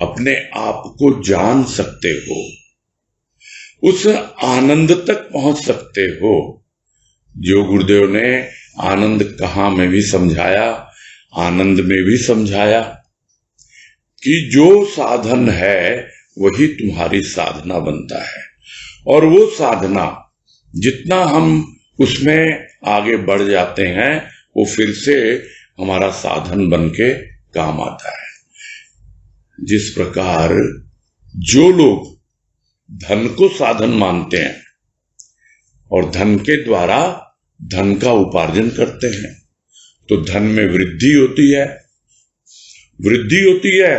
अपने आप को जान सकते हो, उस आनंद तक पहुंच सकते हो। जो गुरुदेव ने आनंद कहाँ में भी समझाया, आनंद में भी समझाया कि जो साधन है वही तुम्हारी साधना बनता है, और वो साधना जितना हम उसमें आगे बढ़ जाते हैं वो फिर से हमारा साधन बन के काम आता है। जिस प्रकार जो लोग धन को साधन मानते हैं और धन के द्वारा धन का उपार्जन करते हैं, तो धन में वृद्धि होती है, वृद्धि होती है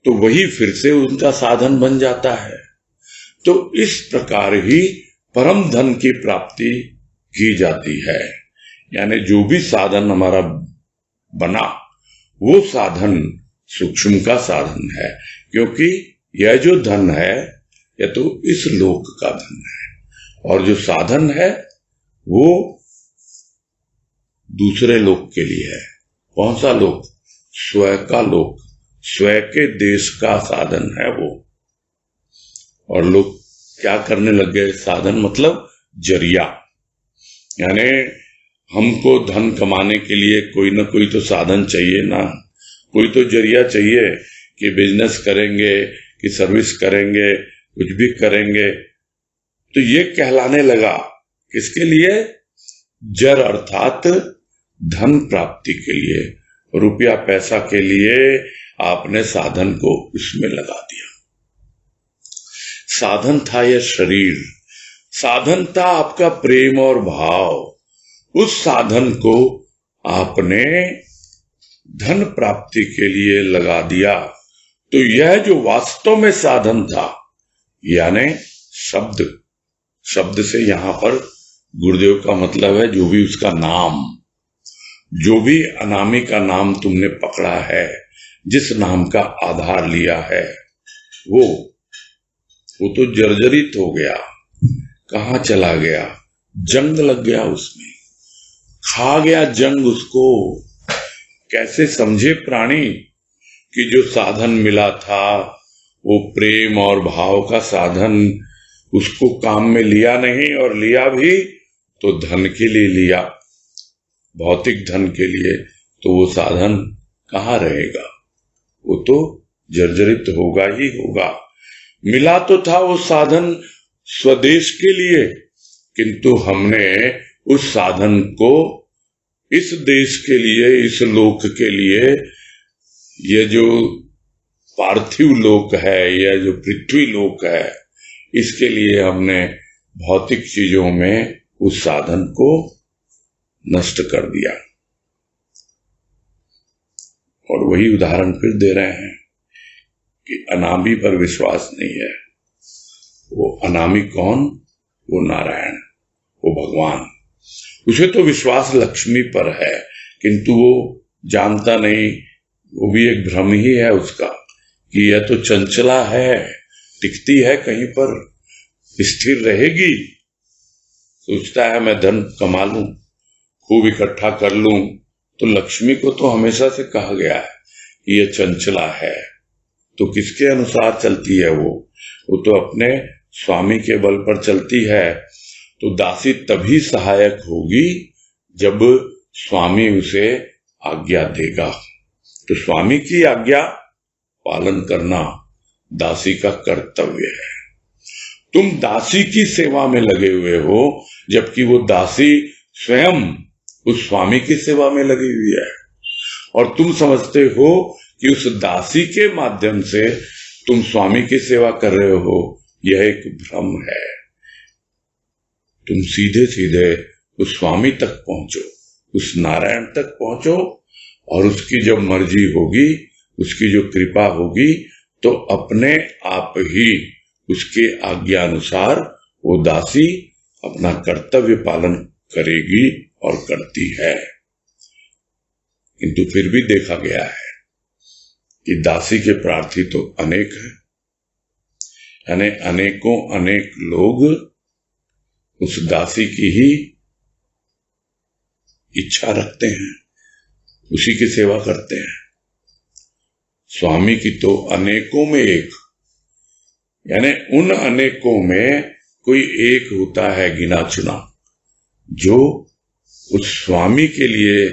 तो वही फिर से उनका साधन बन जाता है। तो इस प्रकार ही परम धन की प्राप्ति की जाती है। यानी जो भी साधन हमारा बना वो साधन सूक्ष्म का साधन है, क्योंकि यह जो धन है यह तो इस लोक का धन है, और जो साधन है वो दूसरे लोक के लिए है। कौन सा लोक? स्व का लोक, स्व के देश का साधन है वो। और लोग क्या करने लग गए? साधन मतलब जरिया, यानी हमको धन कमाने के लिए कोई ना कोई तो साधन चाहिए ना, कोई तो जरिया चाहिए कि बिजनेस करेंगे कि सर्विस करेंगे, कुछ भी करेंगे। तो ये कहलाने लगा किसके लिए? जर अर्थात धन प्राप्ति के लिए, रुपया पैसा के लिए आपने साधन को इसमें लगा दिया। साधन था यह शरीर, साधन था आपका प्रेम और भाव। उस साधन को आपने धन प्राप्ति के लिए लगा दिया। तो यह जो वास्तव में साधन था, यानी शब्द, शब्द से यहां पर गुरुदेव का मतलब है जो भी उसका नाम, जो भी अनामी का नाम तुमने पकड़ा है, जिस नाम का आधार लिया है, वो तो जर्जरित हो गया। कहां चला गया? जंग लग गया उसमें, खा गया जंग उसको। कैसे समझे प्राणी कि जो साधन मिला था वो प्रेम और भाव का साधन, उसको काम में लिया नहीं, और लिया भी तो धन के लिए लिया, भौतिक धन के लिए। तो वो साधन कहाँ रहेगा? वो तो जर्जरित होगा ही होगा। मिला तो था वो साधन स्वदेश के लिए, किंतु हमने उस साधन को इस देश के लिए, इस लोक के लिए, ये जो पार्थिव लोक है, यह जो पृथ्वी लोक है, इसके लिए हमने भौतिक चीजों में उस साधन को नष्ट कर दिया। और वही उदाहरण फिर दे रहे हैं कि अनामी पर विश्वास नहीं है। वो अनामी कौन? वो नारायण, वो भगवान। उसे तो विश्वास लक्ष्मी पर है, किंतु वो जानता नहीं, वो भी एक भ्रम ही है उसका कि यह तो चंचला है, टिकती है कहीं पर, स्थिर रहेगी। सोचता है मैं धन कमा लूं, खूब इकट्ठा कर लूं। तो लक्ष्मी को तो हमेशा से कहा गया है कि यह चंचला है, तो किसके अनुसार चलती है? वो तो अपने स्वामी के बल पर चलती है। तो दासी तभी सहायक होगी जब स्वामी उसे आज्ञा देगा। तो स्वामी की आज्ञा पालन करना दासी का कर्तव्य है। तुम दासी की सेवा में लगे हुए हो, जबकि वो दासी स्वयं उस स्वामी की सेवा में लगी हुई है, और तुम समझते हो कि उस दासी के माध्यम से तुम स्वामी की सेवा कर रहे हो, यह एक भ्रम है। तुम सीधे सीधे उस स्वामी तक पहुंचो, उस नारायण तक पहुंचो, और उसकी जब मर्जी होगी, उसकी जो कृपा होगी, तो अपने आप ही उसके आज्ञानुसार वो दासी अपना कर्तव्य पालन करेगी और करती है। किंतु फिर भी देखा गया है कि दासी के प्रार्थी तो अनेक हैं, यानी अनेकों अनेक लोग उस दासी की ही इच्छा रखते हैं, उसी की सेवा करते हैं। स्वामी की तो अनेकों में एक, यानी उन अनेकों में कोई एक होता है गिना चुना, जो उस स्वामी के लिए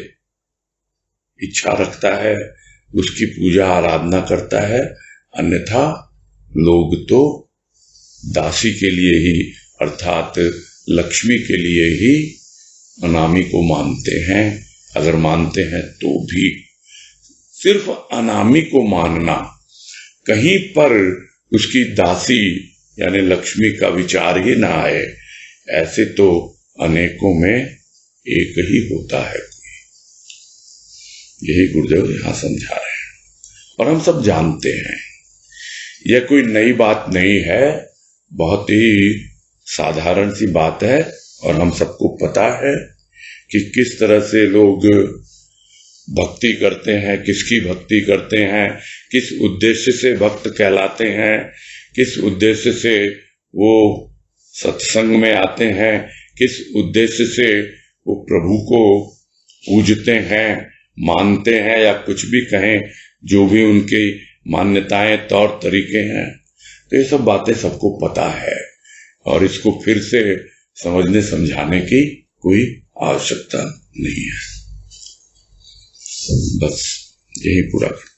इच्छा रखता है, उसकी पूजा आराधना करता है। अन्यथा लोग तो दासी के लिए ही, अर्थात लक्ष्मी के लिए ही अनामी को मानते हैं। अगर मानते हैं तो भी सिर्फ अनामी को मानना, कहीं पर उसकी दासी यानी लक्ष्मी का विचार ही ना आए, ऐसे तो अनेकों में एक ही होता है। यही गुरुदेव यहां समझा रहे हैं और हम सब जानते हैं। यह कोई नई बात नहीं है, बहुत ही साधारण सी बात है, और हम सबको पता है कि किस तरह से लोग भक्ति करते हैं, किसकी भक्ति करते हैं, किस उद्देश्य से भक्त कहलाते हैं, किस उद्देश्य से वो सत्संग में आते हैं, किस उद्देश्य से वो प्रभु को पूजते हैं, मानते हैं, या कुछ भी कहें, जो भी उनकी मान्यताएं तौर तरीके हैं। तो ये सब बातें सबको पता है और इसको फिर से समझने समझाने की कोई आवश्यकता नहीं है। बस यही पूरा करते हैं।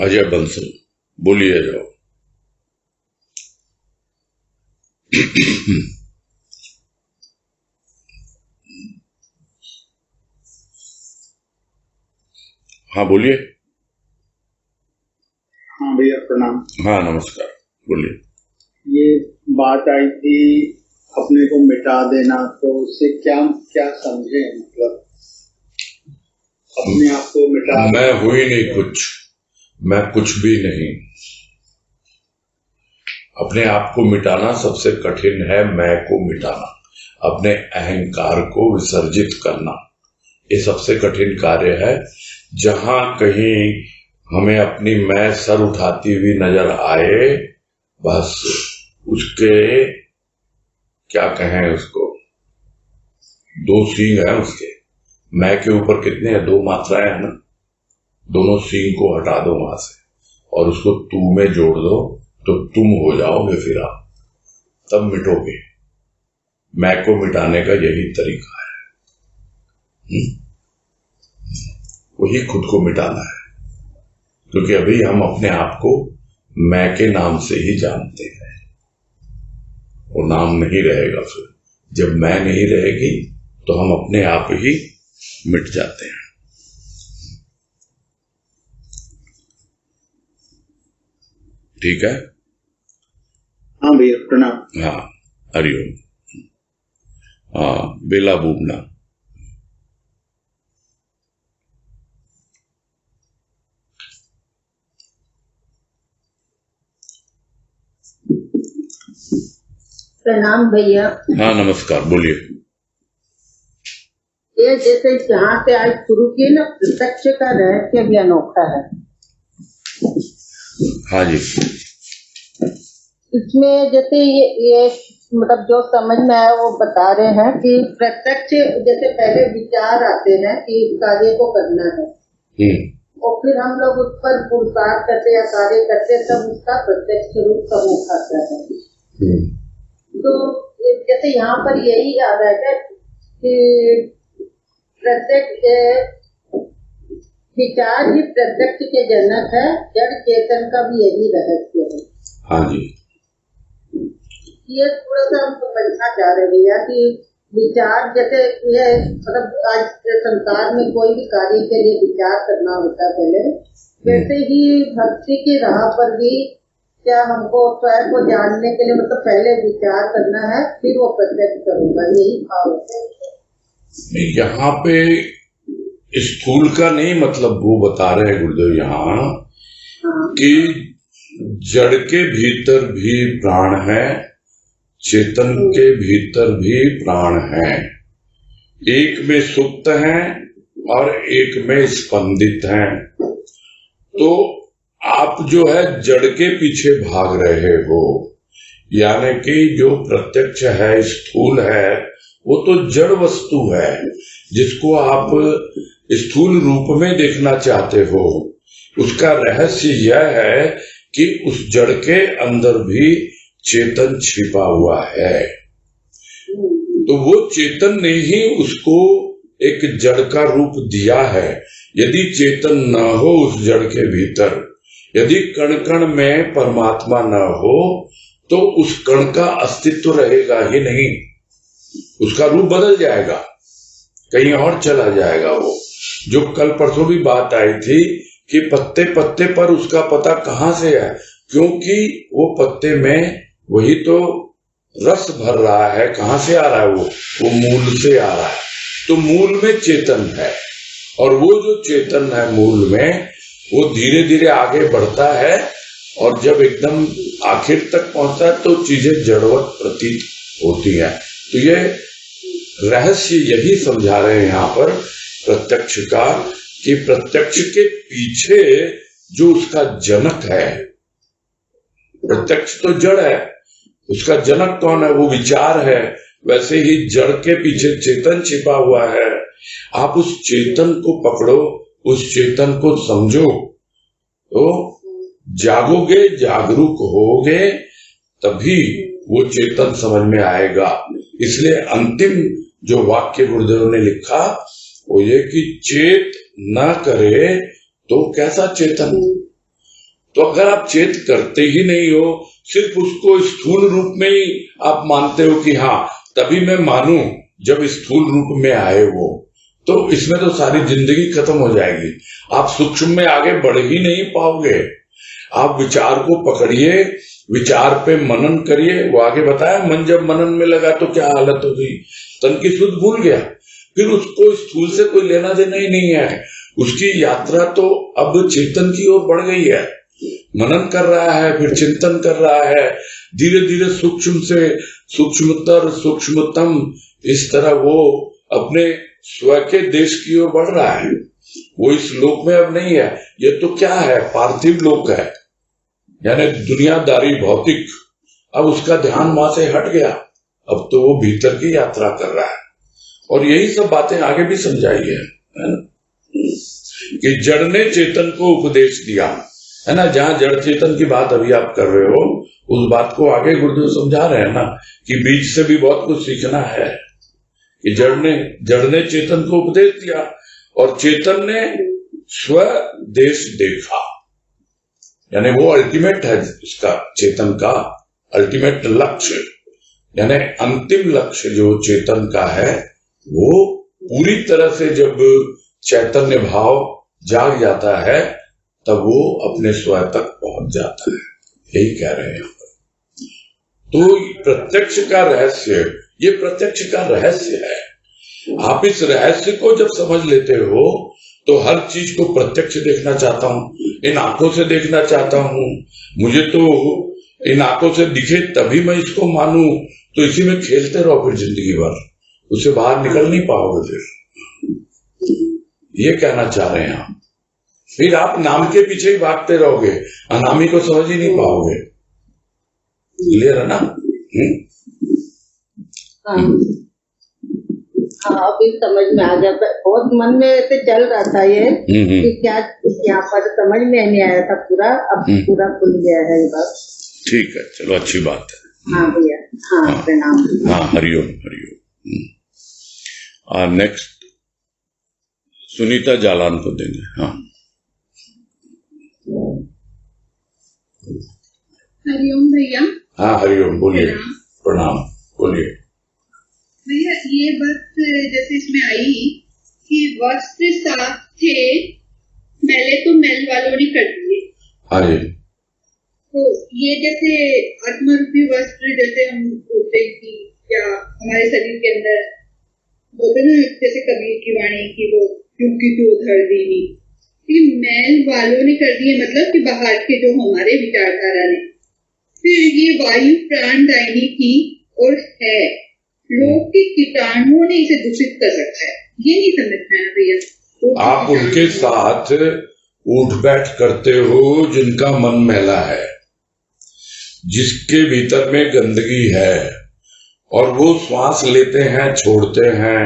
अजय बंसल, बोलिए जाओ। हाँ बोलिए। हाँ भैया प्रणाम। हाँ नमस्कार, बोलिए। ये बात आई थी अपने को मिटा देना, तो उससे क्या क्या समझे, मतलब अपने आप को मिटा। मैं हुई नहीं कुछ, मैं कुछ भी नहीं। अपने आप को मिटाना सबसे कठिन है, मैं को मिटाना, अपने अहंकार को विसर्जित करना, ये सबसे कठिन कार्य है। जहां कहीं हमें अपनी मैं सर उठाती हुई नजर आए, बस उसके क्या कहें, उसको दो सींग है उसके, मैं के ऊपर कितने हैं, दो मात्राएं हैं ना, दोनों सींग को हटा दो वहां से और उसको तू में जोड़ दो, तो तुम हो जाओगे, फिर आप तब मिटोगे। मैं को मिटाने का यही तरीका है, वही खुद को मिटाना है। क्योंकि अभी हम अपने आप को मैं के नाम से ही जानते हैं, वो नाम नहीं रहेगा। फिर जब मैं नहीं रहेगी तो हम अपने आप ही मिट जाते हैं। ठीक है। हाँ भैया प्रणाम। हाँ हरिओम। हाँ बेला बूबना। प्रणाम भैया। हाँ नमस्कार, बोलिए। ये जैसे जहाँ से आज शुरू किए ना, प्रत्यक्ष का रहस्य भी अनोखा है। हाँ जी। इसमें जैसे ये मतलब जो समझ में आया वो बता रहे हैं कि प्रत्यक्ष जैसे पहले विचार आते हैं कि इस कार्य को करना है, और फिर हम लोग उस पर पुरुषार्थ करते या कार्य करते, तब उसका प्रत्यक्ष रूप समूह आता है। तो जैसे यहाँ पर यही आ रहा है कि प्रत्यक्ष विचार ही प्रत्यक्ष के जनक है, जड़ चेतन का भी यही रहस्य है। हाँ जी, ये थोड़ा सा हम समझना चाह रहे भैया कि विचार जैसे ये मतलब आज संसार में कोई भी कार्य के लिए विचार करना होता है पहले, वैसे ही भक्ति की राह पर भी क्या हमको स्वयं को जानने के लिए मतलब पहले विचार करना है, फिर वो प्रत्यक्ष करूंगा, यही भाव है। यहाँ पे स्थूल का नहीं मतलब वो बता रहे हैं गुरुदेव यहाँ कि जड़ के भीतर भी प्राण है, चेतन के भीतर भी प्राण है, एक में सुप्त है और एक में स्पंदित है। तो आप जो है जड़ के पीछे भाग रहे हो, यानी कि जो प्रत्यक्ष है, स्थूल है, वो तो जड़ वस्तु है जिसको आप स्थूल रूप में देखना चाहते हो। उसका रहस्य यह है कि उस जड़ के अंदर भी चेतन छिपा हुआ है। तो वो चेतन ने ही उसको एक जड़ का रूप दिया है। यदि चेतन न हो उस जड़ के भीतर, यदि कण कण में परमात्मा न हो, तो उस कण का अस्तित्व रहेगा ही नहीं, उसका रूप बदल जाएगा, कहीं और चला जाएगा। वो जो कल परसों भी बात आई थी कि पत्ते पत्ते पर उसका पता कहाँ से है, क्योंकि वो पत्ते में वही तो रस भर रहा है। कहाँ से आ रहा है? वो मूल से आ रहा है। तो मूल में चेतन है, और वो जो चेतन है मूल में, वो धीरे धीरे आगे बढ़ता है, और जब एकदम आखिर तक पहुंचता है तो चीजें जड़वत प्रतीत होती हैं। तो ये रहस्य यही समझा रहे हैं यहाँ पर प्रत्यक्ष का, कि प्रत्यक्ष के पीछे जो उसका जनक है, प्रत्यक्ष तो जड़ है, उसका जनक कौन है? वो विचार है। वैसे ही जड़ के पीछे चेतन छिपा हुआ है। आप उस चेतन को पकड़ो, उस चेतन को समझो, तो जागोगे, जागरूक होगे, तभी वो चेतन समझ में आएगा। इसलिए अंतिम जो वाक्य गुरुदेव ने लिखा वो ये कि चेत न करे तो कैसा चेतन। तो अगर आप चेत करते ही नहीं हो, सिर्फ उसको स्थूल रूप में ही आप मानते हो कि हाँ तभी मैं मानूं जब स्थूल रूप में आए वो, तो इसमें तो सारी जिंदगी खत्म हो जाएगी। आप सूक्ष्म में आगे बढ़ ही नहीं पाओगे। आप विचार को पकड़िए, विचार पे मनन करिए। वो आगे बताया, मन जब मनन में लगा तो क्या हालत हो गई, तन की सुध भूल गया। फिर उसको स्थूल से कोई लेना देना ही नहीं है। उसकी यात्रा तो अब चेतन की ओर बढ़ गई है। मनन कर रहा है, फिर चिंतन कर रहा है, धीरे धीरे सूक्ष्म से सूक्ष्मतर सूक्ष्मतम, इस तरह वो अपने स्व के देश की ओर बढ़ रहा है। वो इस लोक में अब नहीं है। ये तो क्या है? पार्थिव लोक है, यानी दुनियादारी, भौतिक। अब उसका ध्यान वहां से हट गया। अब तो वो भीतर की यात्रा कर रहा है। और यही सब बातें आगे भी समझाई है ना, कि जड़ ने चेतन को उपदेश दिया, है ना। जहां जड़ चेतन की बात अभी आप कर रहे हो, उस बात को आगे गुरुदेव समझा रहे हैं ना, कि बीज से भी बहुत कुछ सीखना है। कि जड़ ने चेतन को उपदेश दिया, और चेतन ने स्वदेश देखा, यानी वो अल्टीमेट है उसका, चेतन का अल्टीमेट लक्ष्य, यानी अंतिम लक्ष्य जो चेतन का है, वो पूरी तरह से जब चैतन्य भाव जाग जाता है, तब वो अपने स्वयं तक पहुंच जाता है। यही कह रहे हैं। तो प्रत्यक्ष का रहस्य, ये प्रत्यक्ष का रहस्य है। आप इस रहस्य को जब समझ लेते हो, तो हर चीज को प्रत्यक्ष देखना चाहता हूँ, इन आंखों से देखना चाहता हूँ, मुझे तो इन आंखों से दिखे तभी मैं इसको मानूं, तो इसी में खेलते रहो फिर जिंदगी भर, उससे बाहर निकल नहीं पाओगे। फिर ये कहना चाह रहे हैं आप। फिर आप नाम के पीछे ही भागते रहोगे, अनामी को समझ ही नहीं पाओगे। क्लियर है ना? हाँ, अभी समझ में आ गया। बहुत मन में ऐसे चल रहा था ये कि क्या यहाँ पर समझ में नहीं आया था पूरा, अब पूरा खुल गया है ये बात। ठीक है, चलो अच्छी बात है। हाँ भैया, हाँ प्रणाम। हाँ हरिओम हरिओम। नेक्स्ट सुनीता जालान को देंगे। हाँ हरिओम भैया। हाँ हरिओम, बोलिए। प्रणाम, बोलिए भैया। ये बात जैसे इसमें आई कि वस्त्र साफ थे, मैले तो मैल वालों ने कर दिए। हाँ जी। तो ये जैसे आत्मरूपी वस्त्र जैसे हम बोलते हैं कि या हमारे शरीर के अंदर बोलते ना, जैसे कबीर की वाणी की वो क्योंकि तो धर दीनी, ये मैल वालों ने कर दिए, मतलब कि बाहर के जो हमारे विचारधारा ने। फिर ये वायु प्राणदायिनी थी और है, लोग के कीटाणुओं ने इसे दूषित कर रखा है। ये नहीं समझ में आया भैया। आप उनके साथ उठ बैठ करते हो जिनका मन मैला है, जिसके भीतर में गंदगी है, और वो श्वास लेते हैं छोड़ते हैं,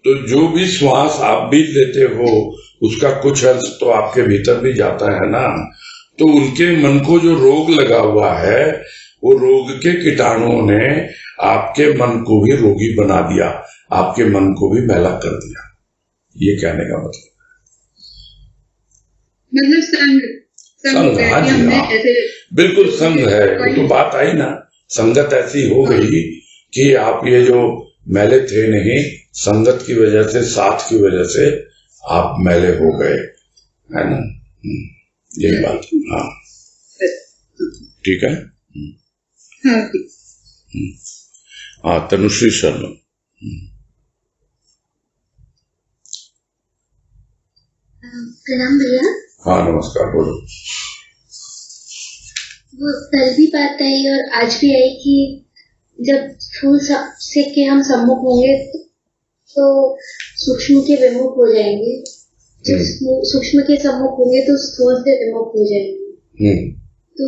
तो जो भी श्वास आप भी लेते हो उसका कुछ अंश तो आपके भीतर भी जाता है ना। तो उनके मन को जो रोग लगा हुआ है, वो रोग के कीटाणुओं ने आपके मन को भी रोगी बना दिया, आपके मन को भी मैला कर दिया। ये कहने का मतलब संग हाँ जी, हाँ बिल्कुल संग है। वो तो बात आई ना, संगत ऐसी हो गई कि आप ये जो मैले थे नहीं, संगत की वजह से, साथ की वजह से आप मैले हो गए, है ना। यही बात। हाँ ठीक है। हाँ तनुश्री शर्मा। प्रणाम भैया। हाँ नमस्कार, बोलो। वो कल भी बात आई और आज भी आई कि जब स्थूल से के हम सम्मुख होंगे तो सूक्ष्म के विमुख हो जाएंगे, जब सूक्ष्म के सम्मुख होंगे तो स्थूल से विमुख हो जाएंगे। तो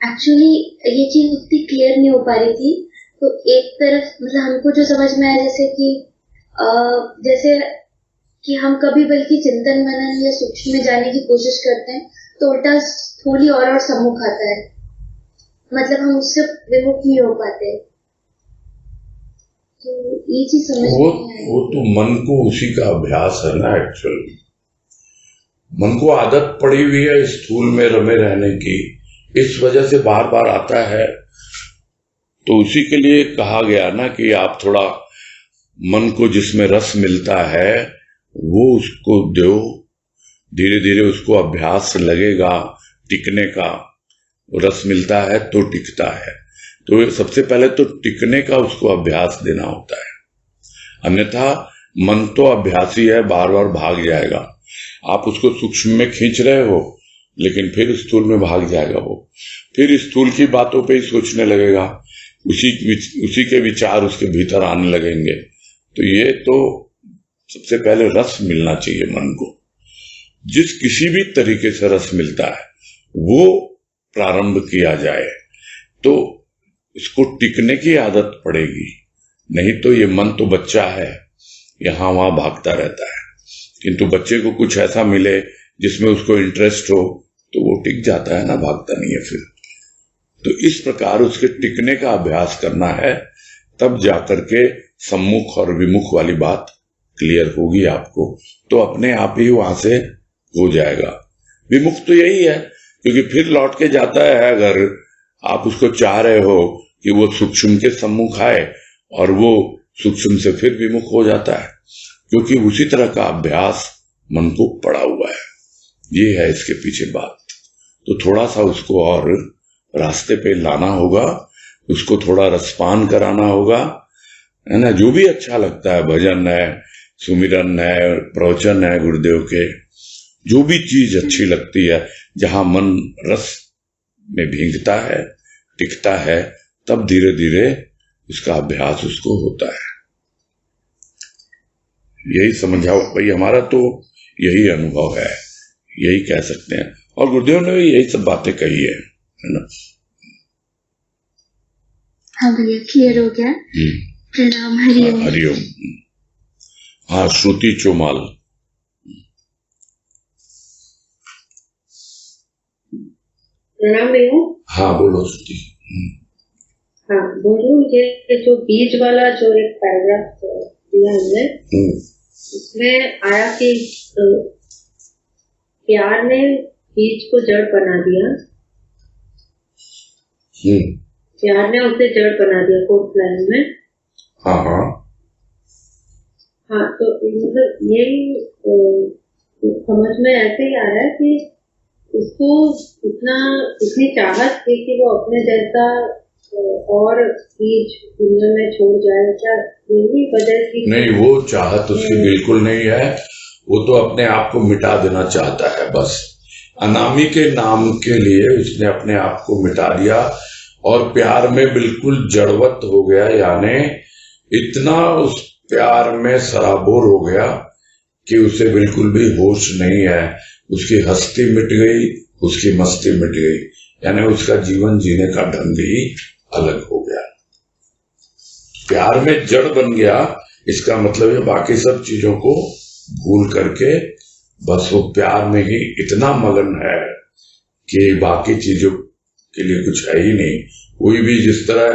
एक्चुअली ये चीज उतनी क्लियर नहीं हो पा रही थी। तो एक तरफ मतलब हमको जो समझ में आया जैसे कि हम कभी बल्कि चिंतन मनन या सूक्ष्म में जाने की कोशिश करते हैं तो उल्टा स्थूल ही और सम्मुख आता है, मतलब हम उससे विमुख नहीं हो पाते। तो ये चीज समझ में आई। वो तो मन को उसी का अभ्यास है ना। एक्चुअली मन को आदत पड़ी हुई है स्थूल में रमे रहने की, इस वजह से बार बार आता है। तो उसी के लिए कहा गया ना कि आप थोड़ा मन को जिसमें रस मिलता है वो उसको दो, धीरे धीरे उसको अभ्यास लगेगा टिकने का। रस मिलता है तो टिकता है, तो सबसे पहले तो टिकने का उसको अभ्यास देना होता है। अन्यथा मन तो अभ्यासी है, बार बार भाग जाएगा। आप उसको सूक्ष्म में खींच रहे हो लेकिन फिर स्थूल में भाग जाएगा वो, फिर स्थूल की बातों पे ही सोचने लगेगा, उसी के विचार उसके भीतर आने लगेंगे। तो ये तो सबसे पहले रस मिलना चाहिए मन को। जिस किसी भी तरीके से रस मिलता है वो प्रारंभ किया जाए तो इसको टिकने की आदत पड़ेगी। नहीं तो ये मन तो बच्चा है, यहां वहां भागता रहता है। किंतु बच्चे को कुछ ऐसा मिले जिसमें उसको इंटरेस्ट हो तो वो टिक जाता है ना, भागता नहीं है फिर। तो इस प्रकार उसके टिकने का अभ्यास करना है, तब जाकर के सम्मुख और विमुख वाली बात क्लियर होगी आपको। तो अपने आप ही वहां से हो जाएगा। विमुख तो यही है, क्योंकि फिर लौट के जाता है। अगर आप उसको चाह रहे हो कि वो सूक्ष्म के सम्मुख आए और वो सूक्ष्म से फिर विमुख हो जाता है, क्योंकि उसी तरह का अभ्यास मन को पड़ा हुआ है। ये है इसके पीछे बात। तो थोड़ा सा उसको और रास्ते पे लाना होगा, उसको थोड़ा रसपान कराना होगा, है ना। जो भी अच्छा लगता है, भजन है, सुमिरन है, प्रवचन है गुरुदेव के, जो भी चीज अच्छी लगती है, जहां मन रस में भींगता है, टिकता है, तब धीरे धीरे उसका अभ्यास उसको होता है। यही समझाओ भाई, हमारा तो यही अनुभव है, यही कह सकते हैं। और गुरुदेव ने भी यही सब बातें कही है ना। हाँ भैया, क्लियर हो गया। प्रणाम। हरिओम। हरिओम। हाँ श्रुति चौमाल। प्रणाम भैया। हाँ बोलो श्रुति। हाँ बोल रही हूँ, ये जो बीज वाला जो एक पैराग्राफ दिया हमने, उसमें आया कि प्यार ने बीज को जड़ बना दिया, प्यार ने उसे जड़ बना दिया फोर्थ लाइन में। हाँ हाँ हाँ, तो मतलब यही समझ में ऐसे ही आ रहा है कि उसको इतनी चाहत थी कि वो अपने जैसा और बीज दुनिया में छोड़ जाए, क्या यही वजह थी? नहीं, वो चाहत उसकी बिल्कुल नहीं है, वो तो अपने आप को मिटा देना चाहता है बस। अनामी के नाम के लिए उसने अपने आप को मिटा दिया और प्यार में बिल्कुल जड़वत हो गया, यानी इतना उस प्यार में सराबोर हो गया कि उसे बिल्कुल भी होश नहीं है। उसकी हस्ती मिट गई, उसकी मस्ती मिट गई, यानी उसका जीवन जीने का ढंग ही अलग हो गया। प्यार में जड़ बन गया, इसका मतलब है बाकी सब चीजों को भूल करके बस वो प्यार में ही इतना मगन है कि बाकी चीजों के लिए कुछ है ही नहीं। कोई भी जिस तरह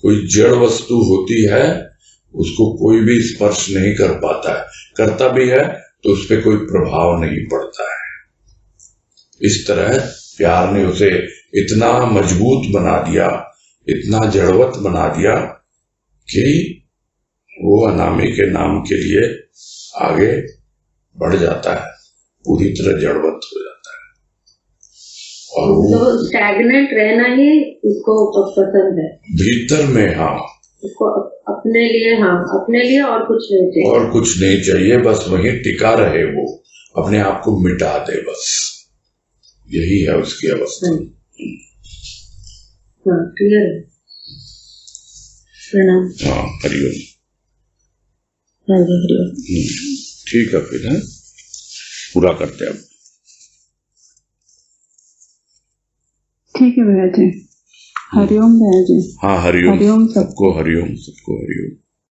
कोई जड़ वस्तु होती है उसको कोई भी स्पर्श नहीं कर पाता है, करता भी है तो उस पर कोई प्रभाव नहीं पड़ता है। इस तरह प्यार ने उसे इतना मजबूत बना दिया, इतना जड़वत बना दिया कि वो अनामी के नाम के लिए आगे बढ़ जाता है, पूरी तरह जड़वत हो जाता है। और वो स्टैग्नेंट रहना ही उसको पसंद है भीतर में। हाँ, उसको अपने लिए, हाँ अपने लिए और कुछ नहीं चाहिए, और कुछ नहीं चाहिए, बस वहीं टिका रहे, वो अपने आप को मिटा दे, बस यही है उसकी अवस्था। हाँ क्लियर है। प्रणाम। हाँ हरिओम। हाँ जी हरिओम। ठीक है, फिर है पूरा करते हैं अब। ठीक है भैया जी, हरिओम भैया जी। हाँ हरिओम, सबको हरिओम, सबको हरिओम।